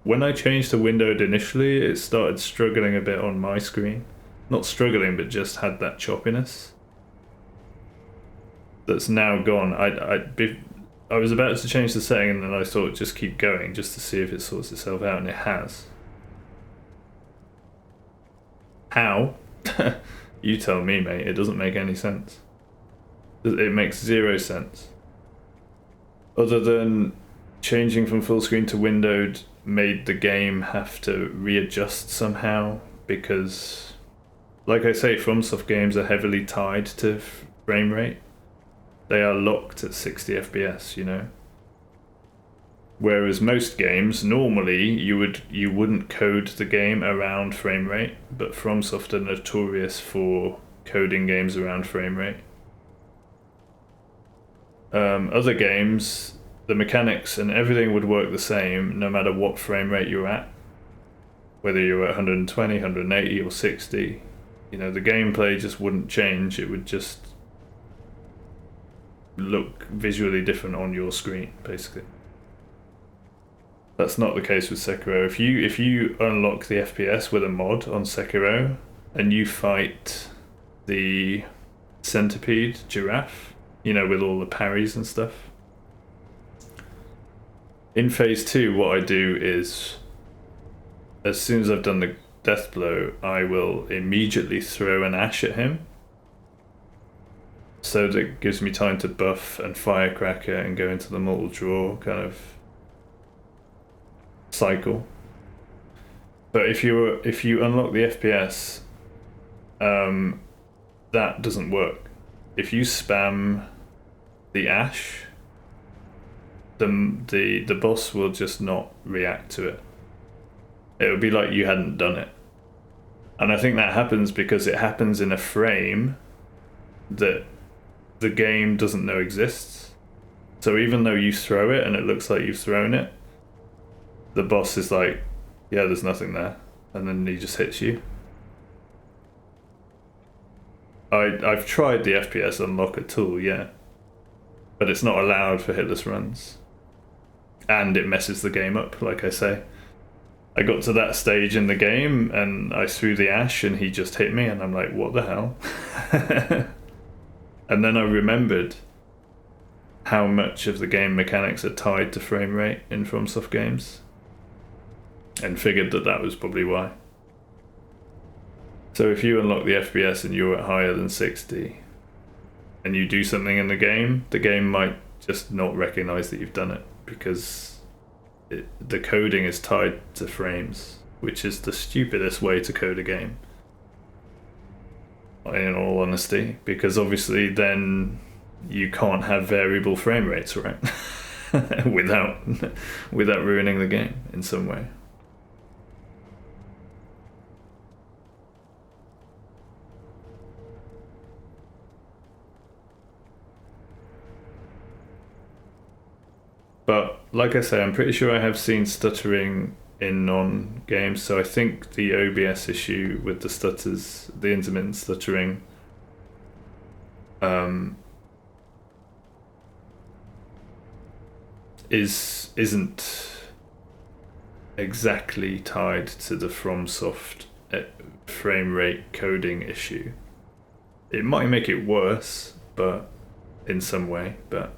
When I changed to windowed initially, it started struggling a bit on my screen. Not struggling, but just had that choppiness. That's now gone. I was about to change the setting and then I thought just keep going just to see if it sorts itself out, and it has. How? You tell me, mate. It doesn't make any sense. It makes zero sense. Other than changing from full screen to windowed made the game have to readjust somehow, because, like I say, FromSoft games are heavily tied to frame rate. They are locked at 60 FPS, you know. Whereas most games, normally you wouldn't code the game around frame rate, but FromSoft are notorious for coding games around frame rate. Other games, the mechanics and everything would work the same no matter what frame rate you're at. Whether you're at 120, 180 or 60, you know, the gameplay just wouldn't change. It would just look visually different on your screen, basically. That's not the case with Sekiro. If you unlock the FPS with a mod on Sekiro and you fight the centipede giraffe, you know, with all the parries and stuff. In phase 2, what I do is, as soon as I've done the death blow, I will immediately throw an ash at him. So that it gives me time to buff and firecracker and go into the mortal draw kind of cycle. But if you unlock the FPS, that doesn't work. If you spam the ash, the boss will just not react to it. It would be like you hadn't done it. And I think that happens because it happens in a frame that the game doesn't know exists. So even though you throw it and it looks like you've thrown it, the boss is like, yeah, there's nothing there. And then he just hits you. I've tried the FPS unlocker tool, yeah. But it's not allowed for hitless runs. And it messes the game up, like I say. I got to that stage in the game and I threw the ash and he just hit me and I'm like, what the hell? And then I remembered how much of the game mechanics are tied to frame rate in FromSoft games. And figured that that was probably why. So if you unlock the FPS and you're at higher than 60 and you do something in the game might just not recognize that you've done it because the coding is tied to frames, which is the stupidest way to code a game. In all honesty, because obviously then you can't have variable frame rates, right? without ruining the game in some way. But like I say, I'm pretty sure I have seen stuttering in non-games, so I think the OBS issue with the stutters, the intermittent stuttering, isn't exactly tied to the FromSoft frame rate coding issue. It might make it worse, but in some way, but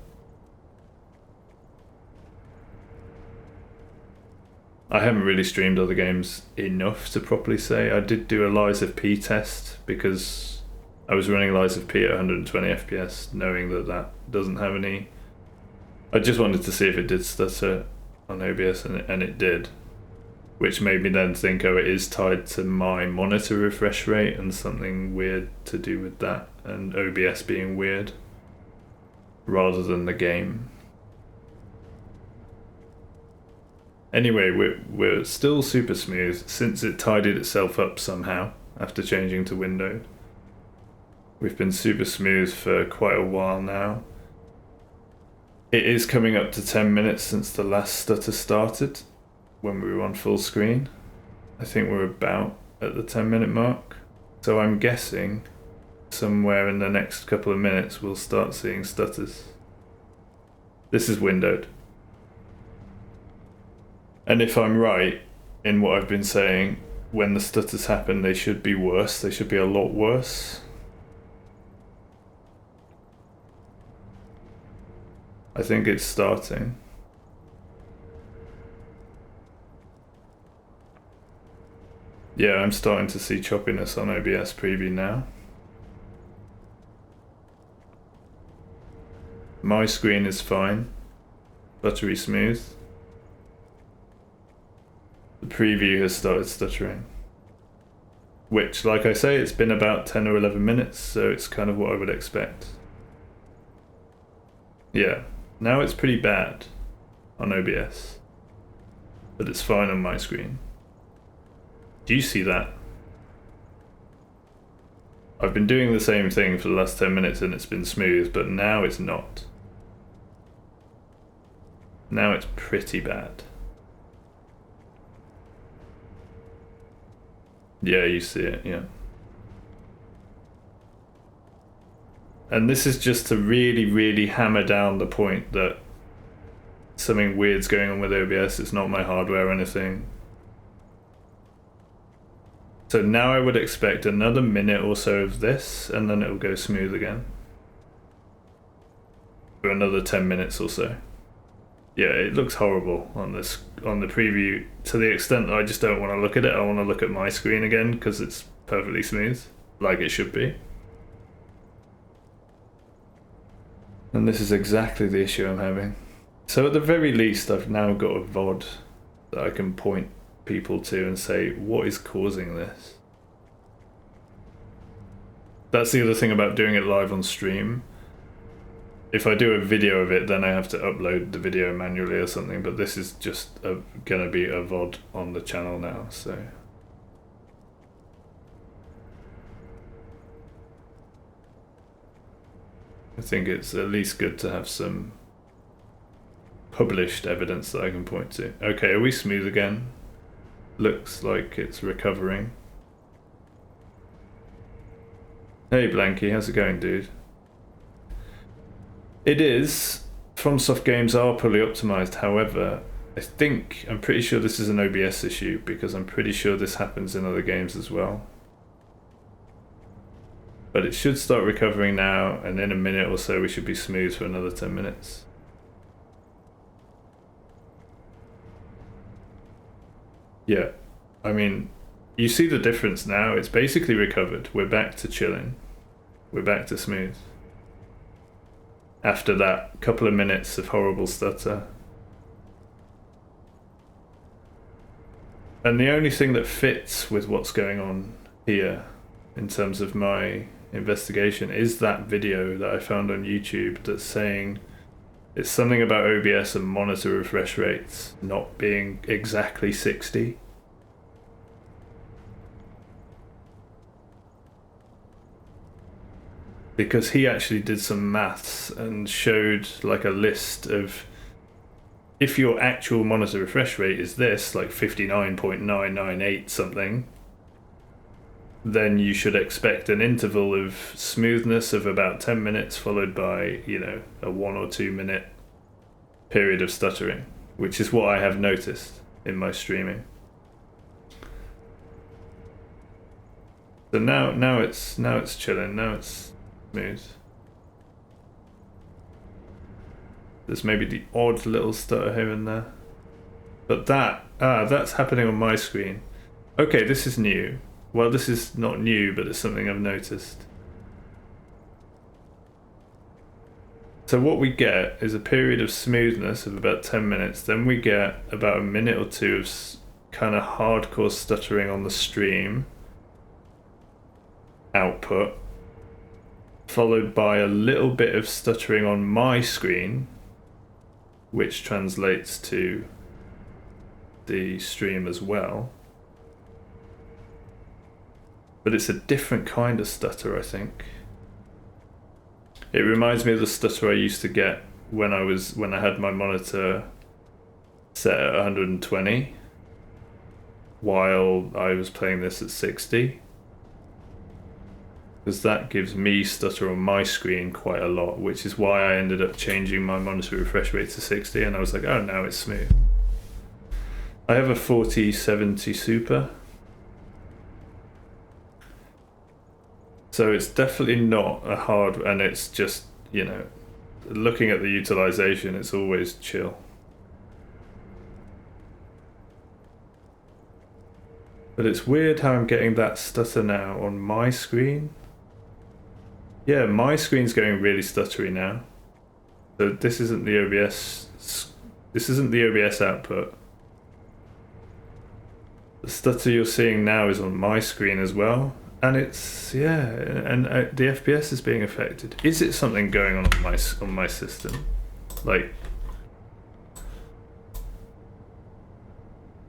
I haven't really streamed other games enough to properly say. I did do a Lies of P test because I was running Lies of P at 120 FPS, knowing that that doesn't have any. I just wanted to see if it did stutter on OBS, and it did, which made me then think, oh, it is tied to my monitor refresh rate and something weird to do with that, and OBS being weird rather than the game. Anyway, we're still super smooth since it tidied itself up somehow after changing to Windows. We've been super smooth for quite a while now. It is coming up to 10 minutes since the last stutter started when we were on full screen. I think we're about at the 10-minute mark. So I'm guessing somewhere in the next couple of minutes we'll start seeing stutters. This is windowed. And if I'm right in what I've been saying, when the stutters happen, they should be worse. They should be a lot worse. I think it's starting. Yeah, I'm starting to see choppiness on OBS preview now. My screen is fine. Buttery smooth. The preview has started stuttering. Which, like I say, it's been about 10 or 11 minutes, so it's kind of what I would expect. Yeah, now it's pretty bad on OBS. But it's fine on my screen. Do you see that? I've been doing the same thing for the last 10 minutes and it's been smooth, but now it's not. Now it's pretty bad. Yeah, you see it, yeah. And this is just to really, really hammer down the point that something weird's going on with OBS. It's not my hardware or anything. So now I would expect another minute or so of this, and then it'll go smooth again. For another 10 minutes or so. Yeah, it looks horrible on this, on the preview, to the extent that I just don't want to look at it. I want to look at my screen again because it's perfectly smooth, like it should be. And this is exactly the issue I'm having. So at the very least, I've now got a VOD that I can point people to and say, what is causing this? That's the other thing about doing it live on stream. If I do a video of it, then I have to upload the video manually or something, but this is just gonna be a VOD on the channel now, so. I think it's at least good to have some published evidence that I can point to. Okay, are we smooth again? Looks like it's recovering. Hey Blanky, how's it going, dude? It is. FromSoft games are fully optimized, however, I'm pretty sure this is an OBS issue because I'm pretty sure this happens in other games as well. But it should start recovering now, and in a minute or so we should be smooth for another 10 minutes. Yeah, I mean, you see the difference now. It's basically recovered. We're back to chilling. We're back to smooth. After that couple of minutes of horrible stutter. And the only thing that fits with what's going on here in terms of my investigation is that video that I found on YouTube that's saying it's something about OBS and monitor refresh rates not being exactly 60. Because he actually did some maths and showed like a list of, if your actual monitor refresh rate is this, like 59.998 something, then you should expect an interval of smoothness of about 10 minutes followed by, you know, a 1 or 2 minute period of stuttering, which is what I have noticed in my streaming. So now it's chilling, now it's smooth. There's maybe the odd little stutter here and there, but that's happening on my screen. Okay, this is new. Well, this is not new, but it's something I've noticed. So what we get is a period of smoothness of about 10 minutes, then we get about a minute or two of kind of hardcore stuttering on the stream output, followed by a little bit of stuttering on my screen, which translates to the stream as well. But it's a different kind of stutter, I think. It reminds me of the stutter I used to get when I had my monitor set at 120 while I was playing this at 60. Because that gives me stutter on my screen quite a lot, which is why I ended up changing my monitor refresh rate to 60, and I was like, oh, now it's smooth. I have a 4070 Super, so it's definitely not a hard, and it's just, you know, looking at the utilization, it's always chill. But it's weird how I'm getting that stutter now on my screen. Yeah, my screen's going really stuttery now. So this isn't the OBS. This isn't the OBS output. The stutter you're seeing now is on my screen as well, and it's, yeah, and the FPS is being affected. Is it something going on my system? Like,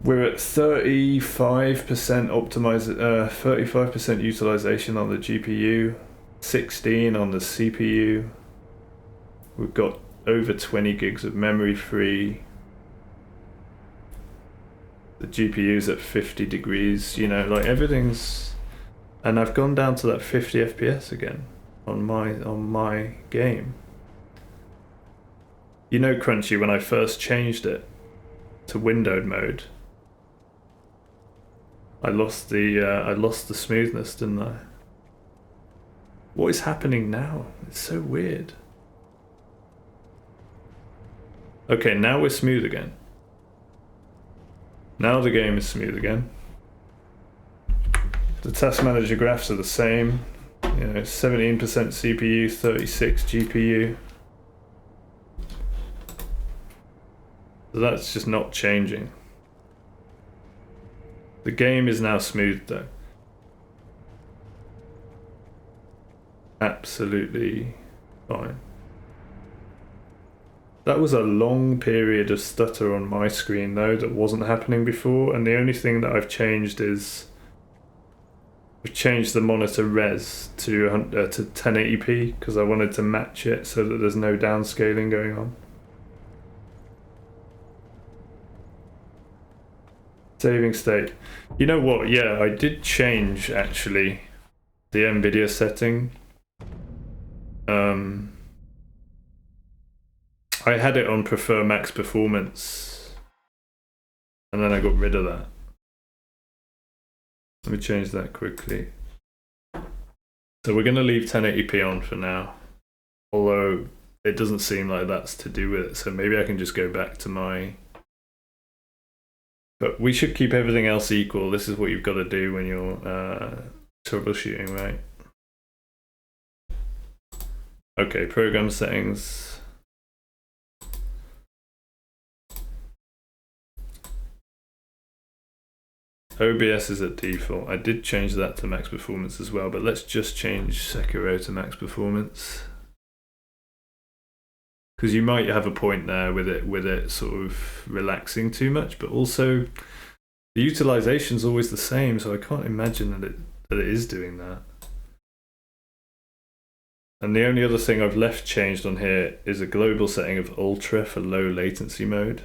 we're at 35% optimized, 35% utilization on the GPU. 16 on the CPU. We've got over 20 gigs of memory free. The GPU's at 50 degrees, you know, like everything's, and I've gone down to that 50 FPS again on my game. You know, Crunchy, when I first changed it to windowed mode, I lost the smoothness, didn't I? What is happening now? It's so weird. Okay, now we're smooth again. Now the game is smooth again. The task manager graphs are the same. You know, 17% CPU, 36 GPU. So that's just not changing. The game is now smooth though. Absolutely fine. That was a long period of stutter on my screen though that wasn't happening before, and the only thing that I've changed is I've changed the monitor res to 1080p because I wanted to match it so that there's no downscaling going on. Saving state. You know what? Yeah, I did change actually the NVIDIA setting. I had it on prefer max performance and then I got rid of that. Let me change that quickly. So we're going to leave 1080p on for now, although it doesn't seem like that's to do with it, so maybe I can just go back to my... But we should keep everything else equal. This is what you've got to do when you're troubleshooting, right? Okay, program settings. OBS is at default. I did change that to max performance as well, but let's just change Sekiro to max performance. Because you might have a point there with it sort of relaxing too much, but also the utilization is always the same, so I can't imagine that it is doing that. And the only other thing I've left changed on here is a global setting of ultra for low latency mode,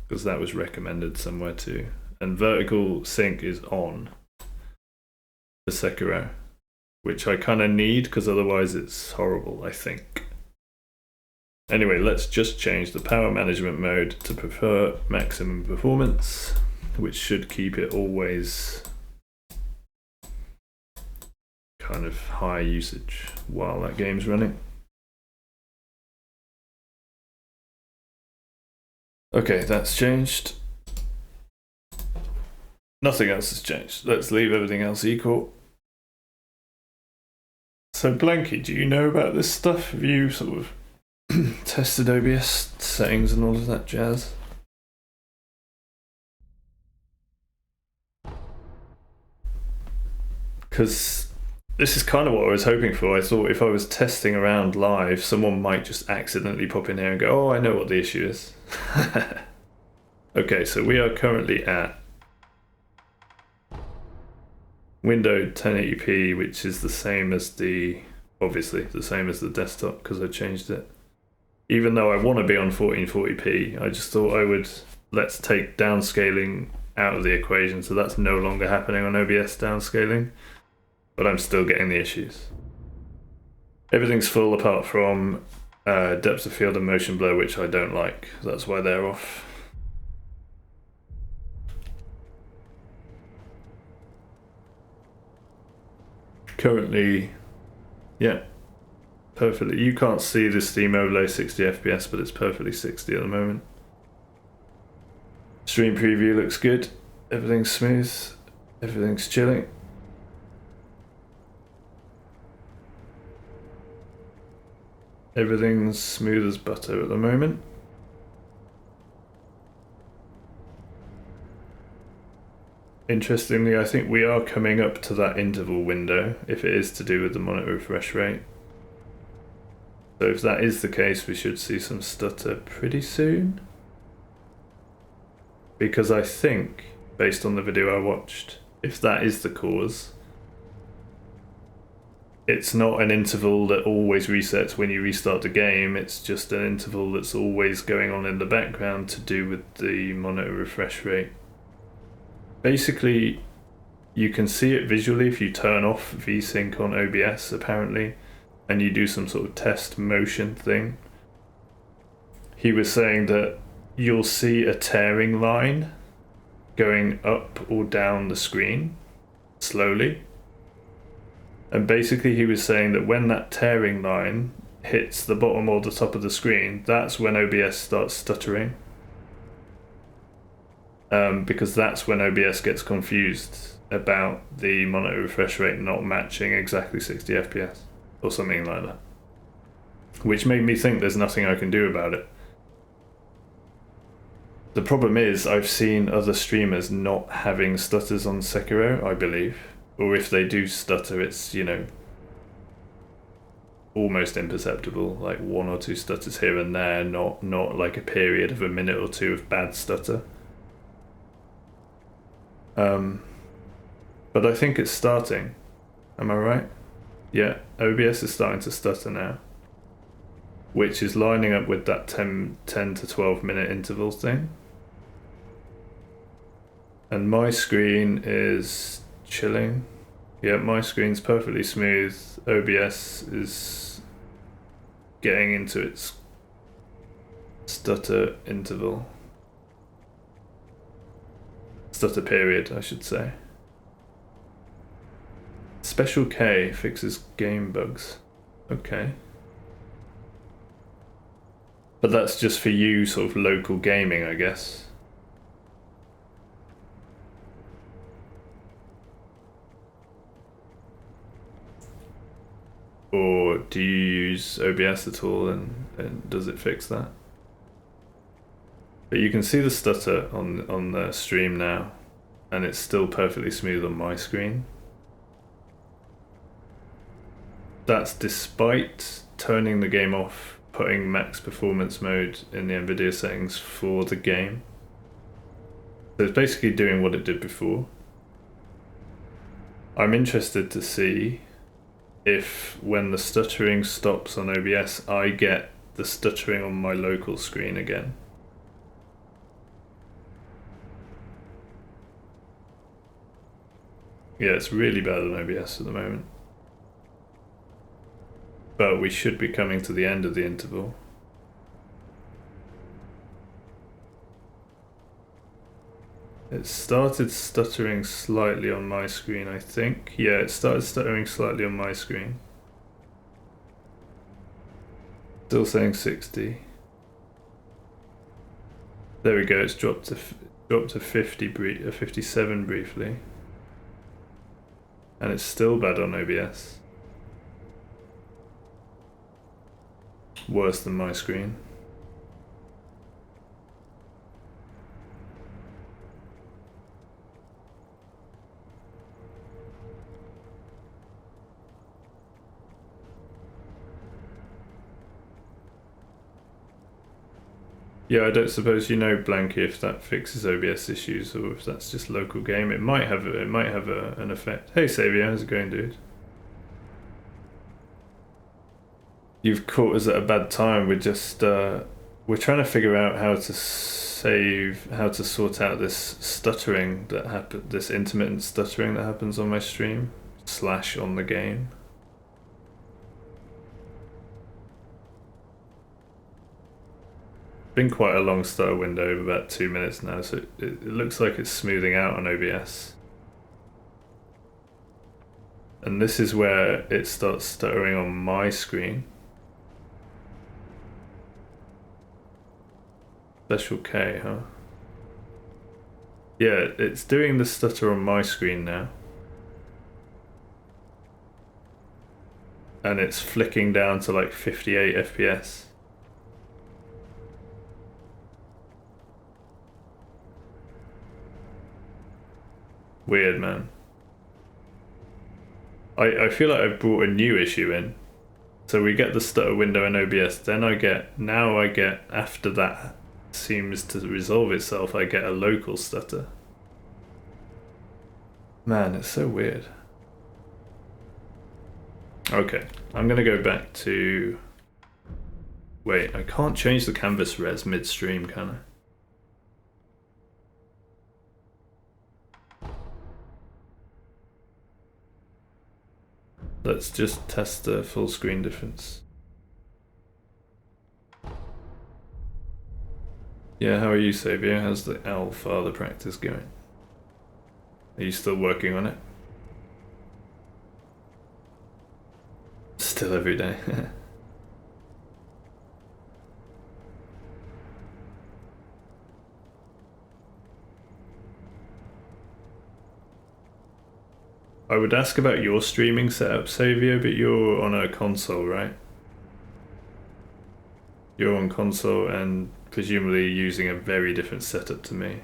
because that was recommended somewhere too. And vertical sync is on for Sekiro, which I kind of need because otherwise it's horrible, I think. Anyway, let's just change the power management mode to prefer maximum performance, which should keep it always kind of high usage while that game's running. Okay, that's changed. Nothing else has changed. Let's leave everything else equal. So Blanky, do you know about this stuff? Have you sort of tested OBS settings and all of that jazz? Because this is kind of what I was hoping for. I thought if I was testing around live, someone might just accidentally pop in here and go, oh, I know what the issue is. Okay, so we are currently at windowed 1080p, which is the same as obviously the same as the desktop because I changed it. Even though I want to be on 1440p, I just thought let's take downscaling out of the equation, so that's no longer happening on OBS downscaling, but I'm still getting the issues. Everything's full apart from depth of field and motion blur, which I don't like. That's why they're off. Currently, yeah, perfectly. You can't see the Steam overlay 60 FPS, but it's perfectly 60 at the moment. Stream preview looks good. Everything's smooth. Everything's chilling. Everything's smooth as butter at the moment. Interestingly, I think we are coming up to that interval window, if it is to do with the monitor refresh rate. So if that is the case, we should see some stutter pretty soon. Because I think, based on the video I watched, if that is the cause, it's not an interval that always resets when you restart the game, it's just an interval that's always going on in the background to do with the monitor refresh rate. Basically, you can see it visually if you turn off VSync on OBS, apparently. and you do some sort of test motion thing, he was saying that you'll see a tearing line going up or down the screen slowly. And basically he was saying that when that tearing line hits the bottom or the top of the screen, that's when OBS starts stuttering. Because that's when OBS gets confused about the monitor refresh rate not matching exactly 60 FPS or something like that. Which made me think there's nothing I can do about it. The problem is I've seen other streamers not having stutters on Sekiro, I believe. Or if they do stutter, it's, you know, almost imperceptible, like 1 or 2 stutters here and there, not like a period of a minute or 2 of bad stutter. But I think it's starting. Am I right? Yeah, OBS is starting to stutter now. Which is lining up with that 10 to 12 minute interval thing. And my screen is chilling. Yeah, my screen's perfectly smooth. OBS is getting into its stutter interval. Stutter period, I should say. Special K fixes game bugs. Okay. But that's just for you, sort of local gaming, I guess. Or do you use OBS at all and does it fix that? But you can see the stutter on the stream now, and it's still perfectly smooth on my screen. That's despite turning the game off, putting max performance mode in the NVIDIA settings for the game. So it's basically doing what it did before. I'm interested to see if when the stuttering stops on OBS, I get the stuttering on my local screen again. Yeah, it's really bad on OBS at the moment. But we should be coming to the end of the interval. It started stuttering slightly on my screen, I think. Yeah, it started stuttering slightly on my screen. Still saying 60. There we go, it's dropped to 57 briefly. And it's still bad on OBS. Worse than my screen. Yeah, I don't suppose you know, Blanky, if that fixes OBS issues or if that's just local game. It might have an effect. Hey Xavier, how's it going, dude? You've caught us at a bad time. We're just we're trying to figure out how to sort out this stuttering that happens, this intermittent stuttering that happens on my stream / on the game. Been quite a long stutter window of about 2 minutes now, so it looks like it's smoothing out on OBS. And this is where it starts stuttering on my screen. Special K, huh? Yeah, it's doing the stutter on my screen now. And it's flicking down to like 58 FPS. Weird, man. I feel like I've brought a new issue in. So we get the stutter window in OBS, then I get, after that seems to resolve itself, I get a local stutter. Man, it's so weird. Okay, I'm gonna go back to... Wait, I can't change the canvas res mid-stream, can I? Let's just test the full screen difference. Yeah, how are you, Xavier? How's the Owl Father practice going? Are you still working on it? Still every day. I would ask about your streaming setup, Xavier, but you're on a console, right? You're on console and presumably using a very different setup to me.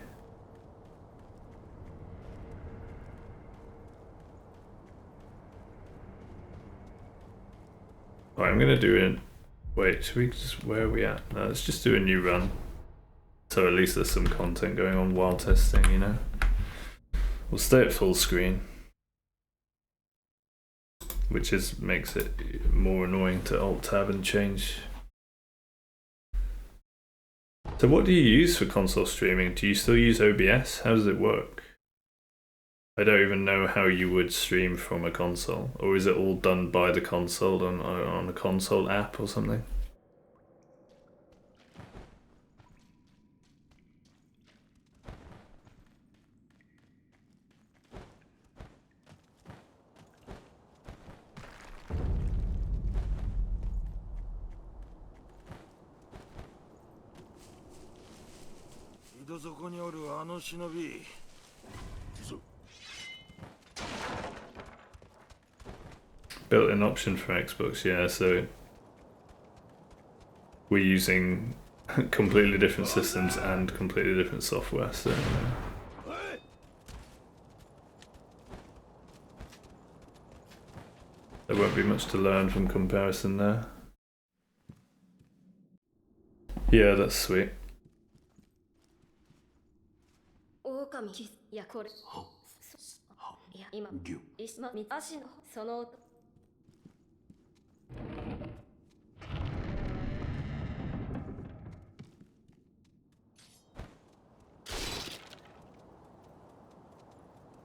Alright, I'm gonna do it. Wait, should we just, where are we at? No, let's just do a new run. So at least there's some content going on while testing, you know? We'll stay at full screen, which makes it more annoying to alt tab and change. So what do you use for console streaming? Do you still use OBS? How does it work? I don't even know how you would stream from a console, or is it all done by the console on a console app or something? Built-in option for Xbox, yeah, so we're using completely different systems and completely different software, so there won't be much to learn from comparison there. Yeah, that's sweet. 狼キスいやこれいや今足のその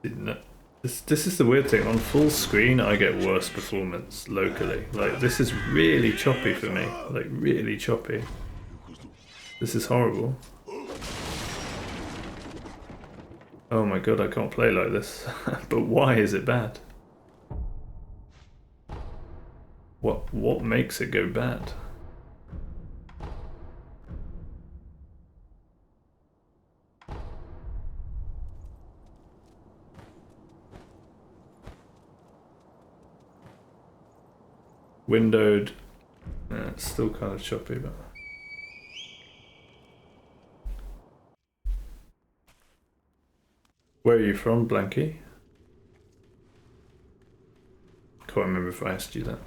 No, this is the weird thing. On full screen, I get worse performance locally. Like, this is really choppy for me. Like, really choppy. This is horrible. Oh my god, I can't play like this. But why is it bad? What makes it go bad? Windowed. Yeah, it's still kind of choppy, but where are you from, Blanky? Can't remember if I asked you that.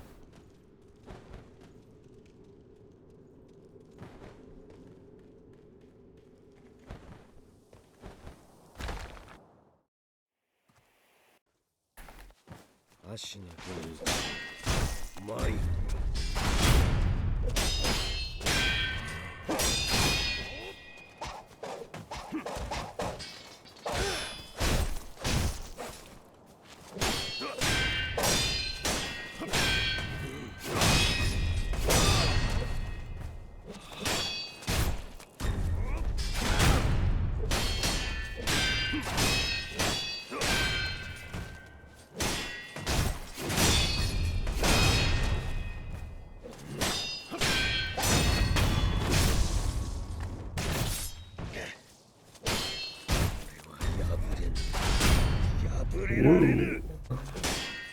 Woo.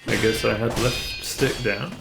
I guess I had left stick down.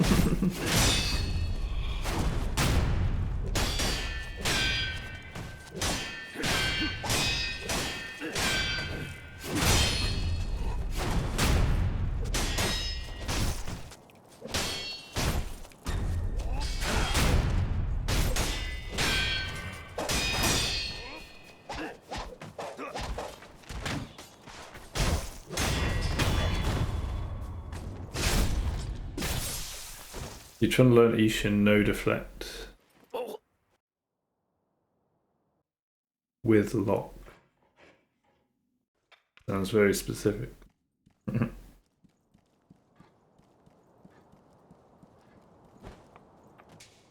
You're trying to learn Ishin no deflect with lock. Sounds very specific.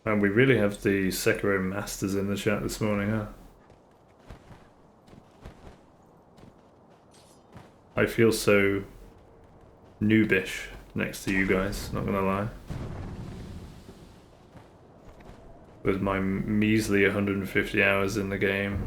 And we really have the Sekiro masters in the chat this morning, huh? I feel so noobish next to you guys, not gonna lie. With my measly 150 hours in the game.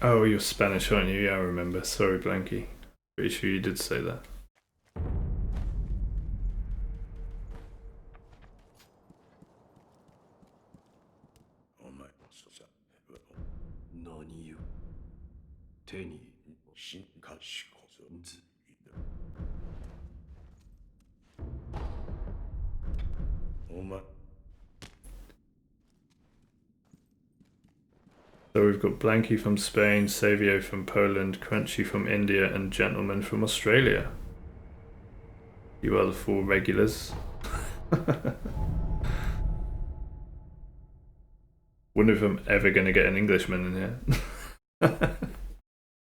Oh, you're Spanish, aren't you? Yeah, I remember. Sorry, Blanky. Pretty sure you did say that. So we've got Blanky from Spain, Savio from Poland, Crunchy from India, and Gentleman from Australia. You are the 4 regulars. Wonder if I'm ever going to get an Englishman in here.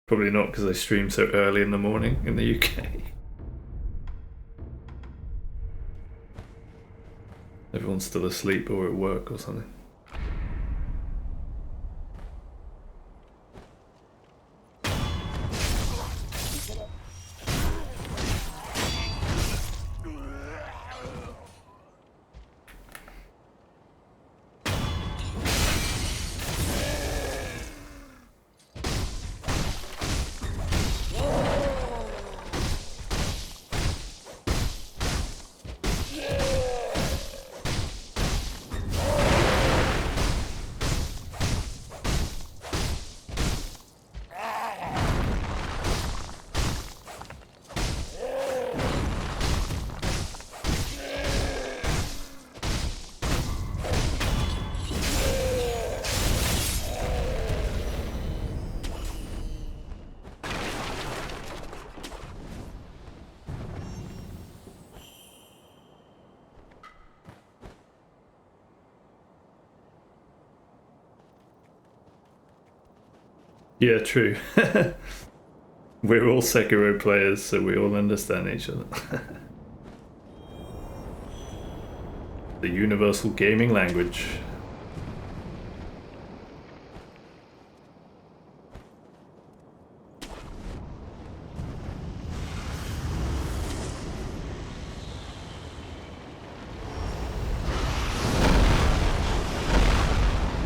Probably not, because I stream so early in the morning in the UK. Everyone's still asleep or at work or something. Yeah, true. We're all Sekiro players, so we all understand each other. The universal gaming language.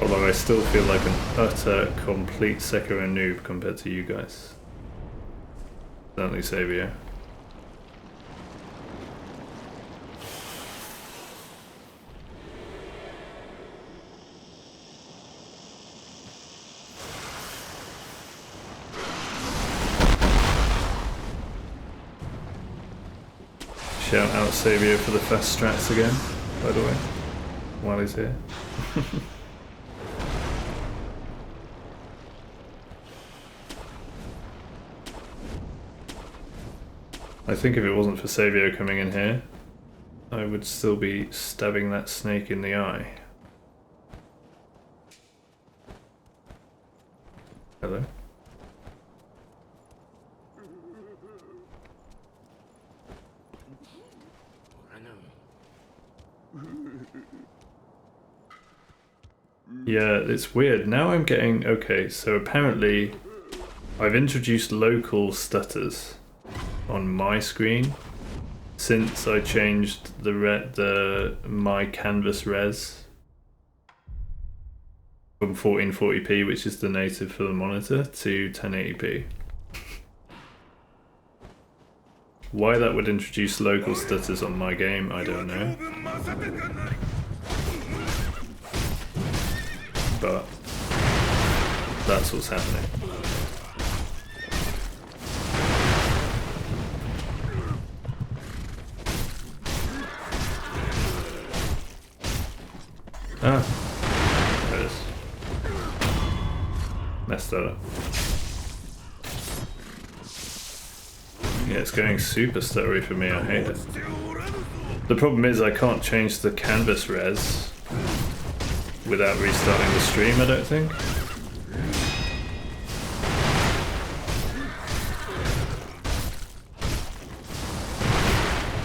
Although I still feel like an utter, complete Sekiro noob compared to you guys. Certainly Savio. Shout out Savio for the fast strats again, by the way, while he's here. I think if it wasn't for Savio coming in here, I would still be stabbing that snake in the eye. Hello? Yeah, it's weird. Now I'm getting... Okay, so apparently I've introduced local stutters on my screen since I changed my canvas res from 1440p, which is the native for the monitor, to 1080p. Why that would introduce local stutters on my game, I don't know. But that's what's happening. Ah, there it is. Messed that up. Yeah, it's going super stuttery for me, I hate it. The problem is I can't change the canvas res without restarting the stream, I don't think.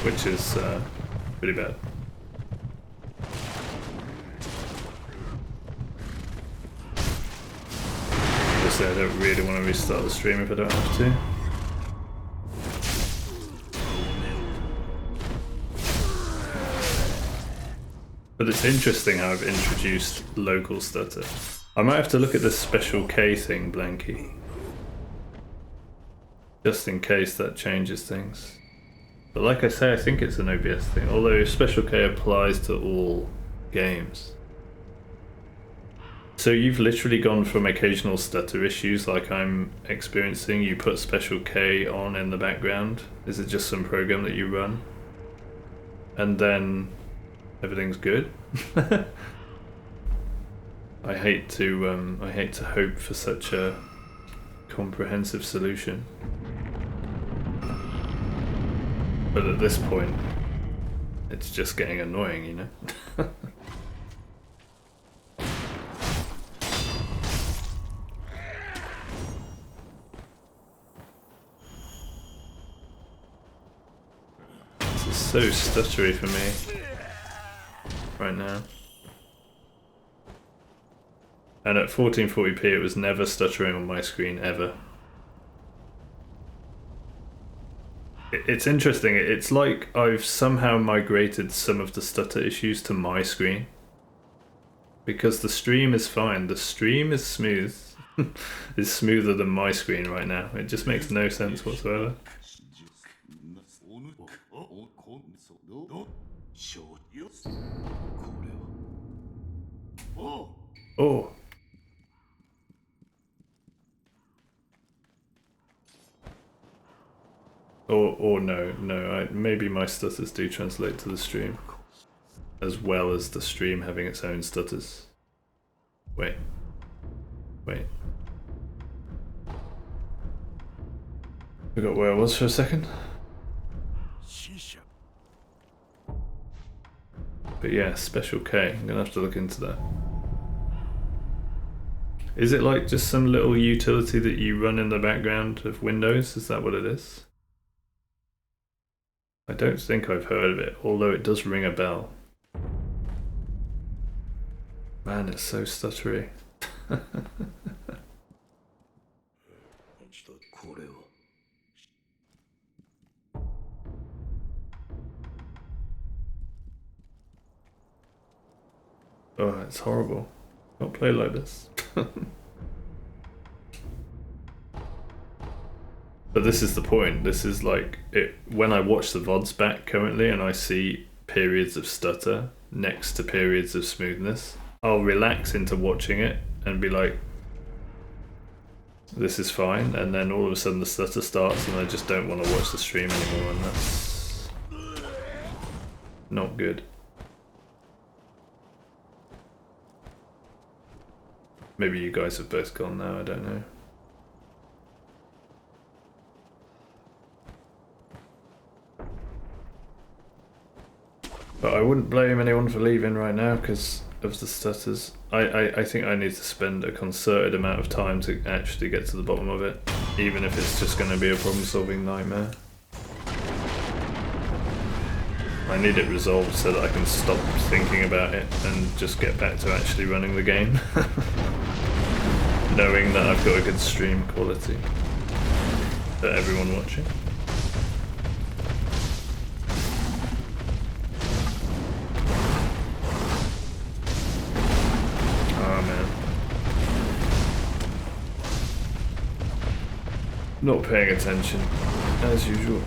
Which is pretty bad. Obviously I don't really want to restart the stream if I don't have to. But it's interesting how I've introduced local stutter. I might have to look at this special K thing, Blanky. Just in case that changes things. But like I say, I think it's an OBS thing, although special K applies to all games. So you've literally gone from occasional stutter issues like I'm experiencing, you put special K on in the background. Is it just some program that you run? And then everything's good? I hate to hope for such a comprehensive solution. But at this point, it's just getting annoying, you know? This is so stuttery for me right now. And at 1440p it was never stuttering on my screen, ever. It's interesting, it's like I've somehow migrated some of the stutter issues to my screen. Because the stream is fine, the stream is smooth. It's smoother than my screen right now. It just makes no sense whatsoever. Oh! Or no, maybe my stutters do translate to the stream. As well as the stream having its own stutters. Wait. Forgot where I was for a second. But yeah, special K. I'm gonna have to look into that. Is it like just some little utility that you run in the background of Windows? Is that what it is? I don't think I've heard of it, although it does ring a bell. Man, it's so stuttery. Oh, it's horrible. Don't play like this. But this is the point. This is like it. When I watch the VODs back currently and I see periods of stutter next to periods of smoothness, I'll relax into watching it and be like, this is fine, and then all of a sudden the stutter starts and I just don't want to watch the stream anymore, and that's not good. Maybe you guys have both gone now, I don't know. But I wouldn't blame anyone for leaving right now because of the stutters. I think I need to spend a concerted amount of time to actually get to the bottom of it, even if it's just going to be a problem-solving nightmare. I need it resolved so that I can stop thinking about it and just get back to actually running the game. Knowing that I've got a good stream quality for everyone watching. Oh man. Not paying attention, as usual.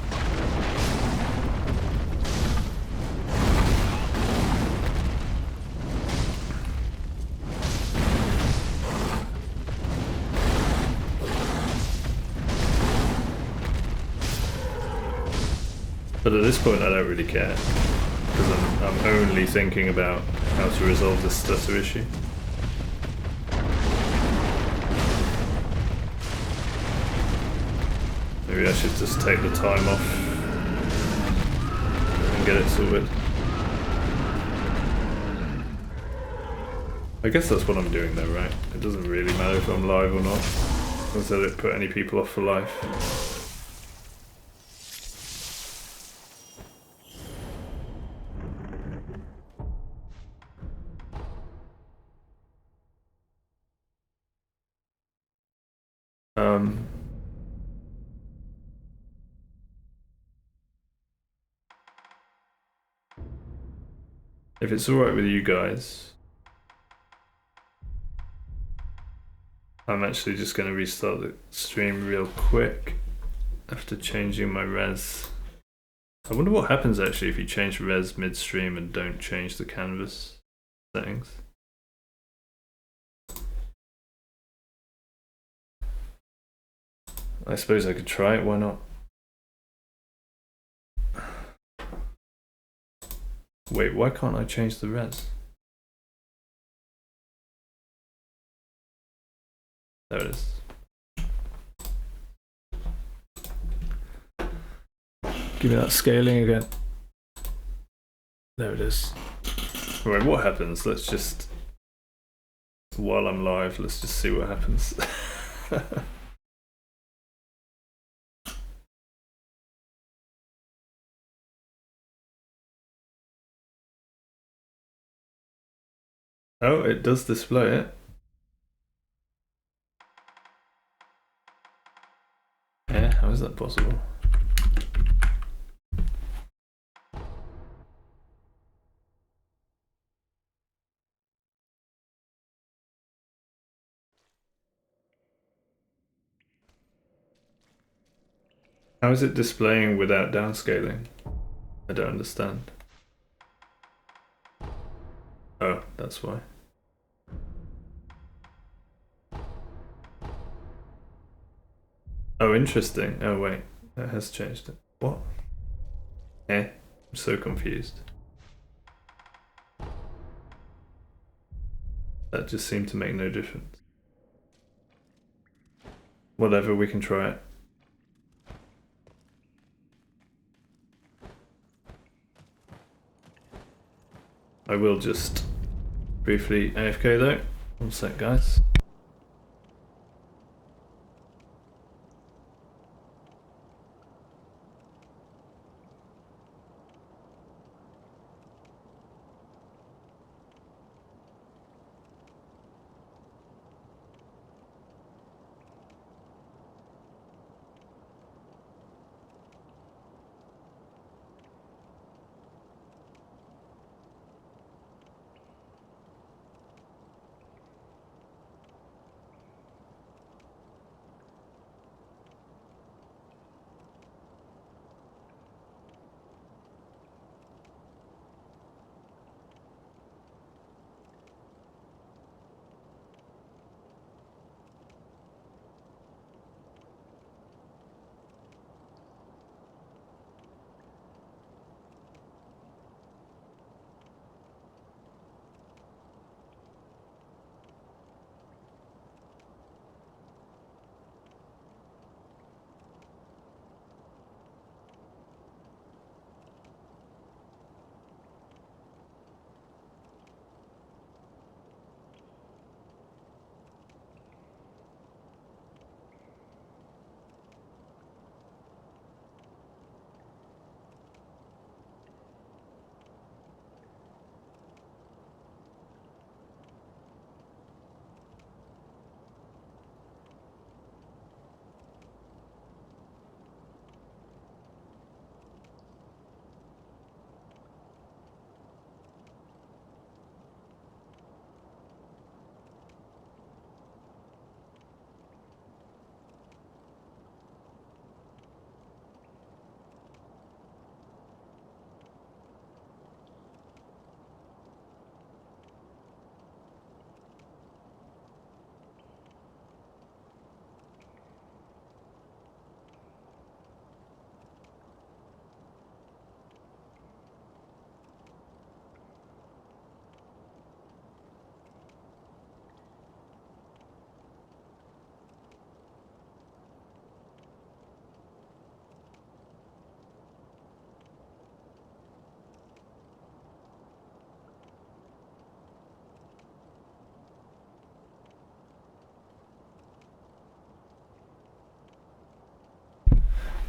But at this point I don't really care, because I'm only thinking about how to resolve this stutter issue. Maybe I should just take the time off and get it sorted. I guess that's what I'm doing though, right? It doesn't really matter if I'm live or not, as I don't put any people off for life. If it's alright with you guys, I'm actually just going to restart the stream real quick after changing my res. I wonder what happens actually if you change res mid-stream and don't change the canvas settings. I suppose I could try it, why not? Wait, why can't I change the res? There it is. Give me that scaling again. There it is. Right, what happens? Let's just, while I'm live, let's just see what happens. Oh, it does display it. Yeah, how is that possible? How is it displaying without downscaling? I don't understand. Oh, that's why. Oh, interesting. Oh, wait. That has changed it. What? I'm so confused. That just seemed to make no difference. Whatever, we can try it. I will just briefly AFK though. One sec, guys.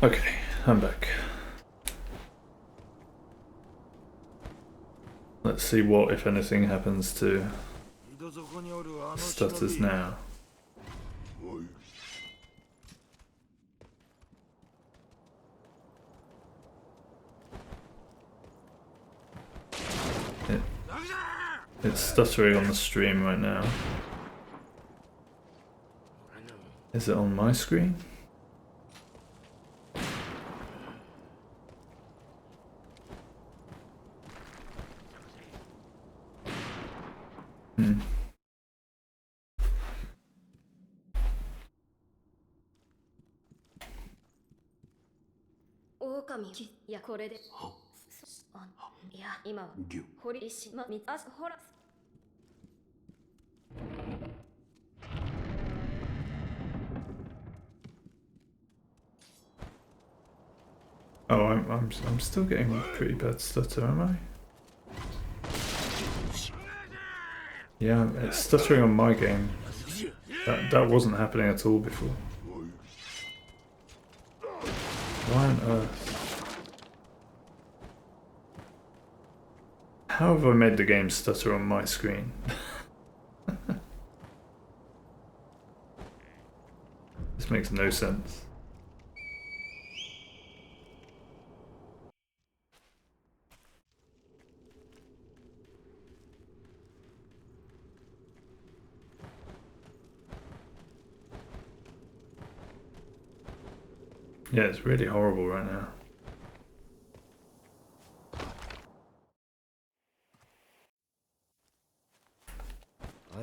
Okay, I'm back. Let's see what, if anything, happens to 井戸底におるあの忍 stutters び now. It's stuttering on the stream right now. Is it on my screen? Hmm. 狼いやこれでいや今は牛堀島みあほら Oh, I'm still getting pretty bad stutter, am I? Yeah, it's stuttering on my game. That wasn't happening at all before. Why on earth? How have I made the game stutter on my screen? This makes no sense. Yeah, it's really horrible right now. My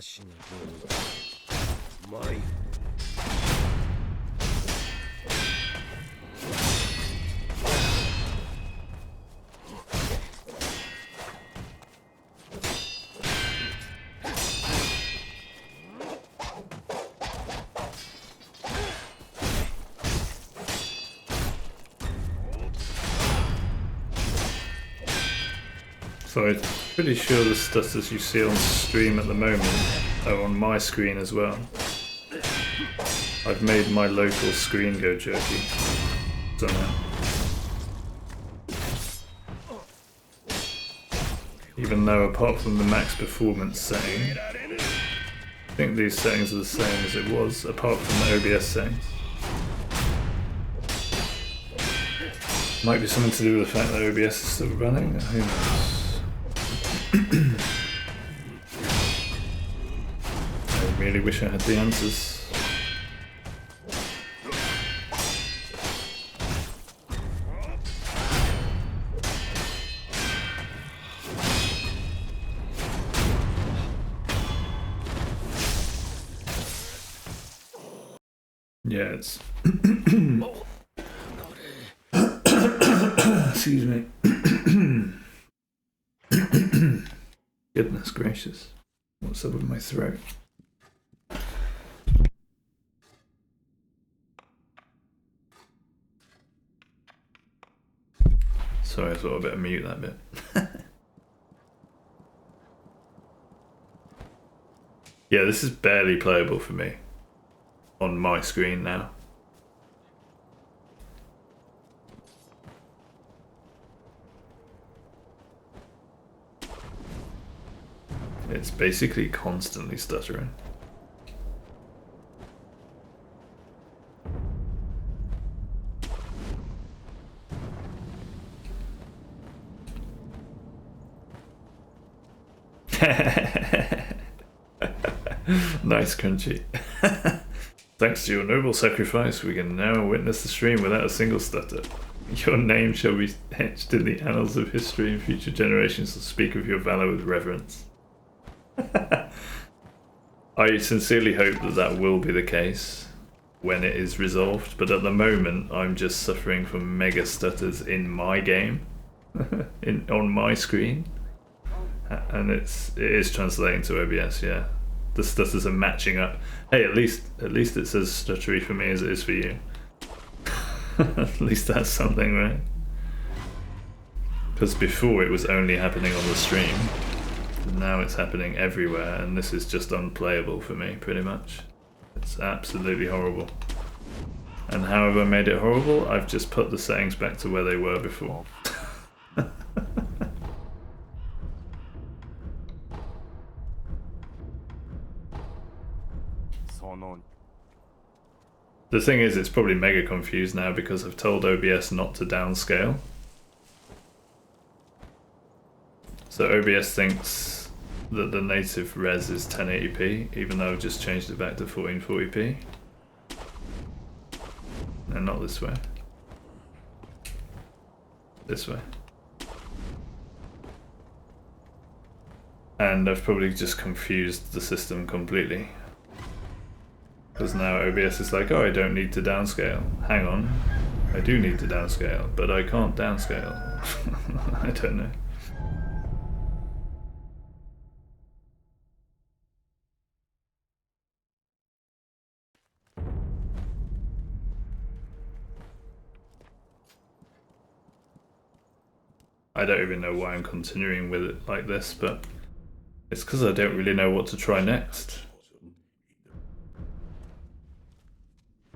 So I'm pretty sure the stutters you see on stream at the moment are on my screen as well. I've made my local screen go jerky somehow. Even though apart from the max performance setting, I think these settings are the same as it was apart from the OBS settings. Might be something to do with the fact that OBS is still running, who knows. I really wish I had the answers. Yeah, it's... Excuse me. Goodness gracious. What's up with my throat? Sorry, I thought I'd better mute that bit. Yeah, this is barely playable for me. On my screen now. It's basically constantly stuttering. Nice, Crunchy. Thanks to your noble sacrifice, we can now witness the stream without a single stutter. Your name shall be etched in the annals of history, and future generations will speak of your valor with reverence. I sincerely hope that that will be the case when it is resolved, but at the moment I'm just suffering from mega stutters in my game, on my screen, and it is translating to OBS. Yeah, the stutters are matching up. Hey, at least it's as stuttery for me as it is for you. At least that's something, right? Because before it was only happening on the stream. Now it's happening everywhere, and this is just unplayable for me, pretty much. It's absolutely horrible. And how have I made it horrible? I've just put the settings back to where they were before. The thing is, it's probably mega confused now because I've told OBS not to downscale. So OBS thinks that the native res is 1080p, even though I've just changed it back to 1440p. No, not this way. This way. And I've probably just confused the system completely. Because now OBS is like, oh, I don't need to downscale. Hang on, I do need to downscale, but I can't downscale. I don't know. I don't even know why I'm continuing with it like this, but it's because I don't really know what to try next.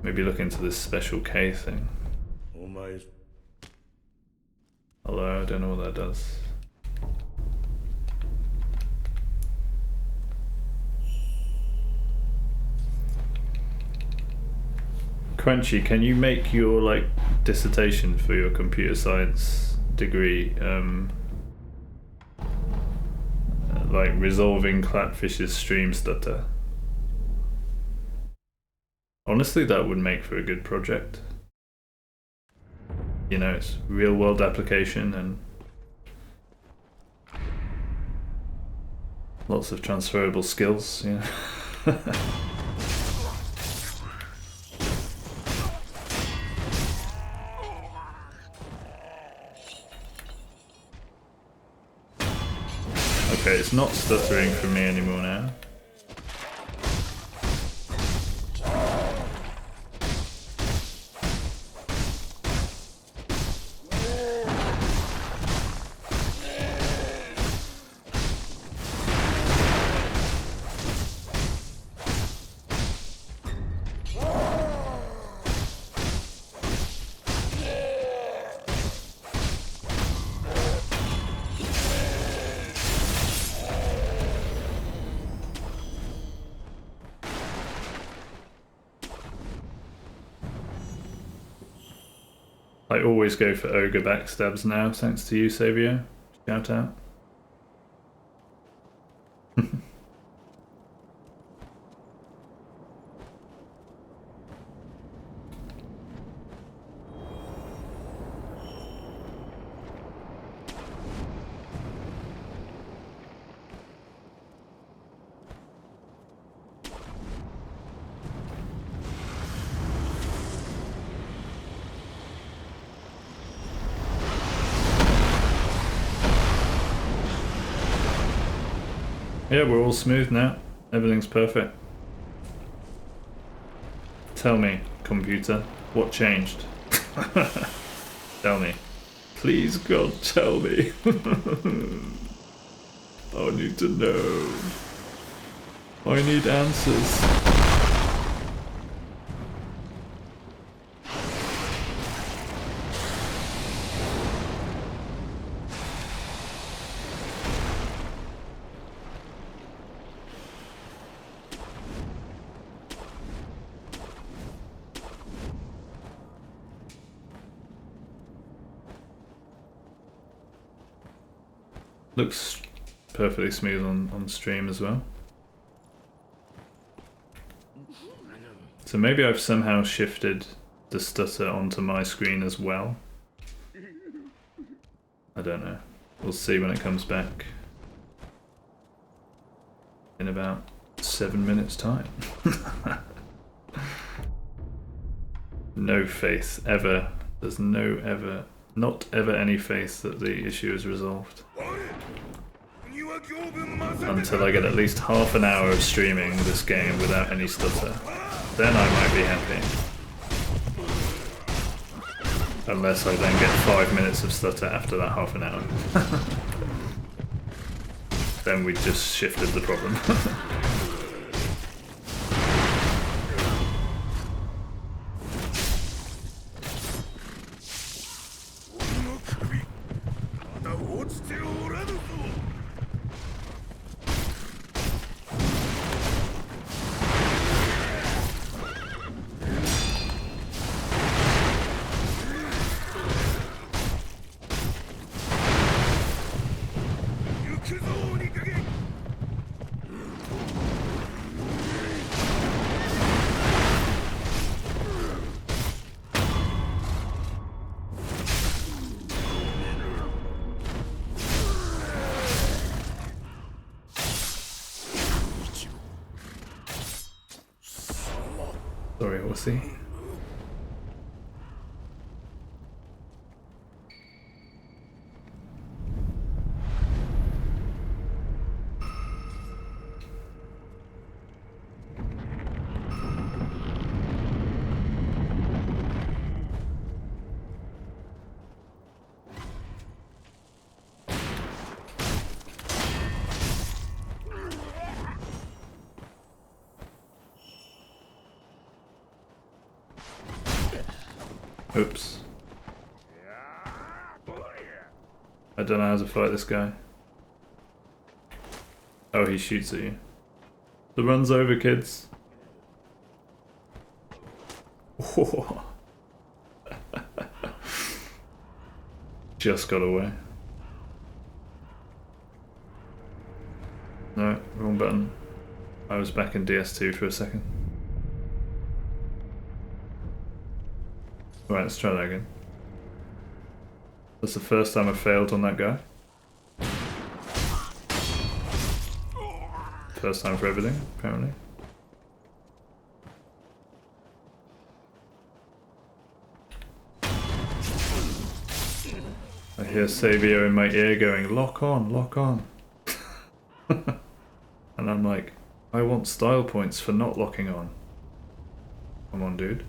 Maybe look into this special K thing. Although I don't know what that does. Crunchy, can you make your like dissertation for your computer science degree like resolving Clapfish's stream stutter? Honestly, that would make for a good project. You know, it's real world application and lots of transferable skills, you know. Okay, it's not stuttering for me anymore now. I always go for ogre backstabs now, thanks to you, Savio. Shout out. Yeah, we're all smooth now. Everything's perfect. Tell me, computer, what changed? Tell me. Please, God, tell me. I need to know. I need answers. Looks perfectly smooth on stream as well. So maybe I've somehow shifted the stutter onto my screen as well. I don't know. We'll see when it comes back. In about 7 minutes time. No faith ever. There's no ever, not ever any faith that the issue is resolved. Until I get at least half an hour of streaming this game without any stutter. Then I might be happy. Unless I then get 5 minutes of stutter after that half an hour. Then we just shifted the problem. Sorry, horsey. Oops. I don't know how to fight this guy. Oh, he shoots at you. The run's over, kids. Just got away. No, wrong button. I was back in DS2 for a second. Right, let's try that again. That's the first time I failed on that guy. First time for everything, apparently. I hear Savio in my ear going, lock on, lock on. And I'm like, I want style points for not locking on. Come on, dude.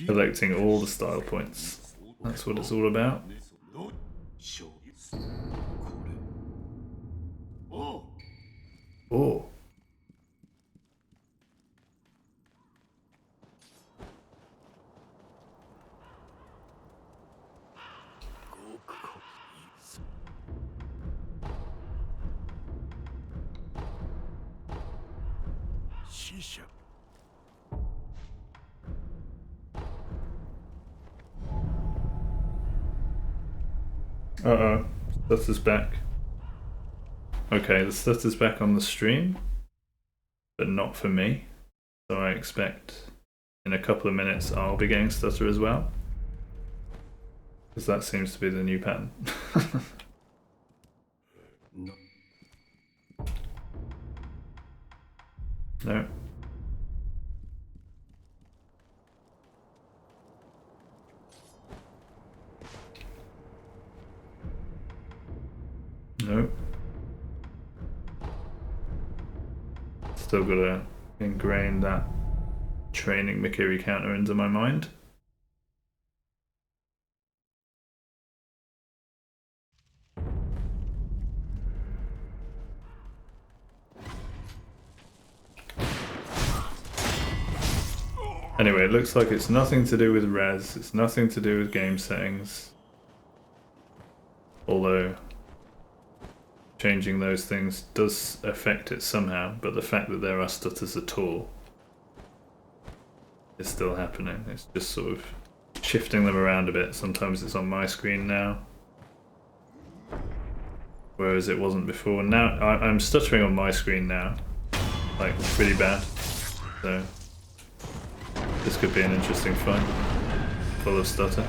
Collecting all the style points. That's what it's all about. Oh. Uh-oh. Stutter's back. Okay, the Stutter's back on the stream, but not for me. So I expect in a couple of minutes I'll be getting Stutter as well. Because that seems to be the new pattern. No. No. Still gotta ingrain that training Mikiri counter into my mind. Anyway, it looks like it's nothing to do with res, it's nothing to do with game settings. Although changing those things does affect it somehow, but the fact that there are stutters at all is still happening. It's just sort of shifting them around a bit. Sometimes it's on my screen now, whereas it wasn't before. Now I'm stuttering on my screen now, like pretty bad. So this could be an interesting fight, full of stutter.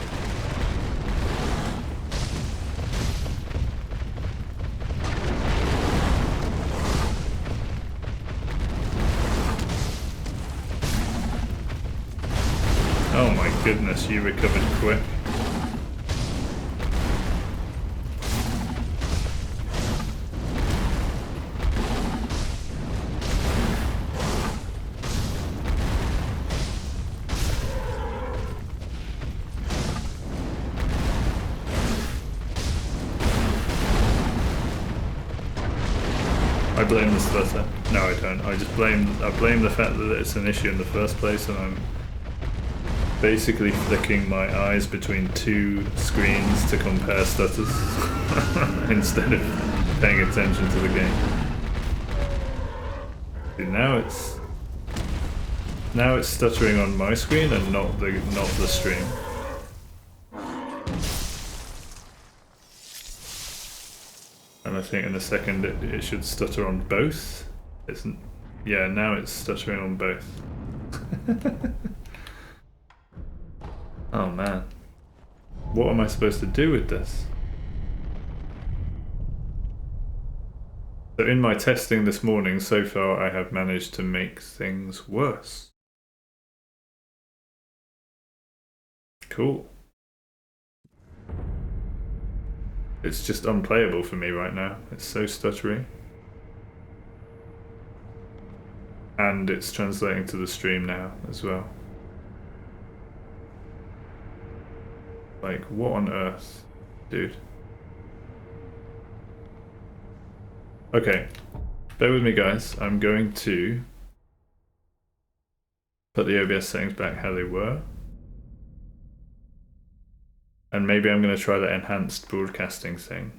Oh my goodness, you recovered quick. I blame the stutter. No, I don't. I blame the fact that it's an issue in the first place, and I'm basically flicking my eyes between two screens to compare stutters instead of paying attention to the game. See, now it's stuttering on my screen and not the stream. And I think in a second it should stutter on both. Yeah, now it's stuttering on both. Oh man. What am I supposed to do with this? So in my testing this morning, so far I have managed to make things worse. Cool. It's just unplayable for me right now. It's so stuttery. And it's translating to the stream now as well. Like, what on earth, dude? Okay, bear with me guys. I'm going to put the OBS settings back how they were. And maybe I'm going to try the enhanced broadcasting thing.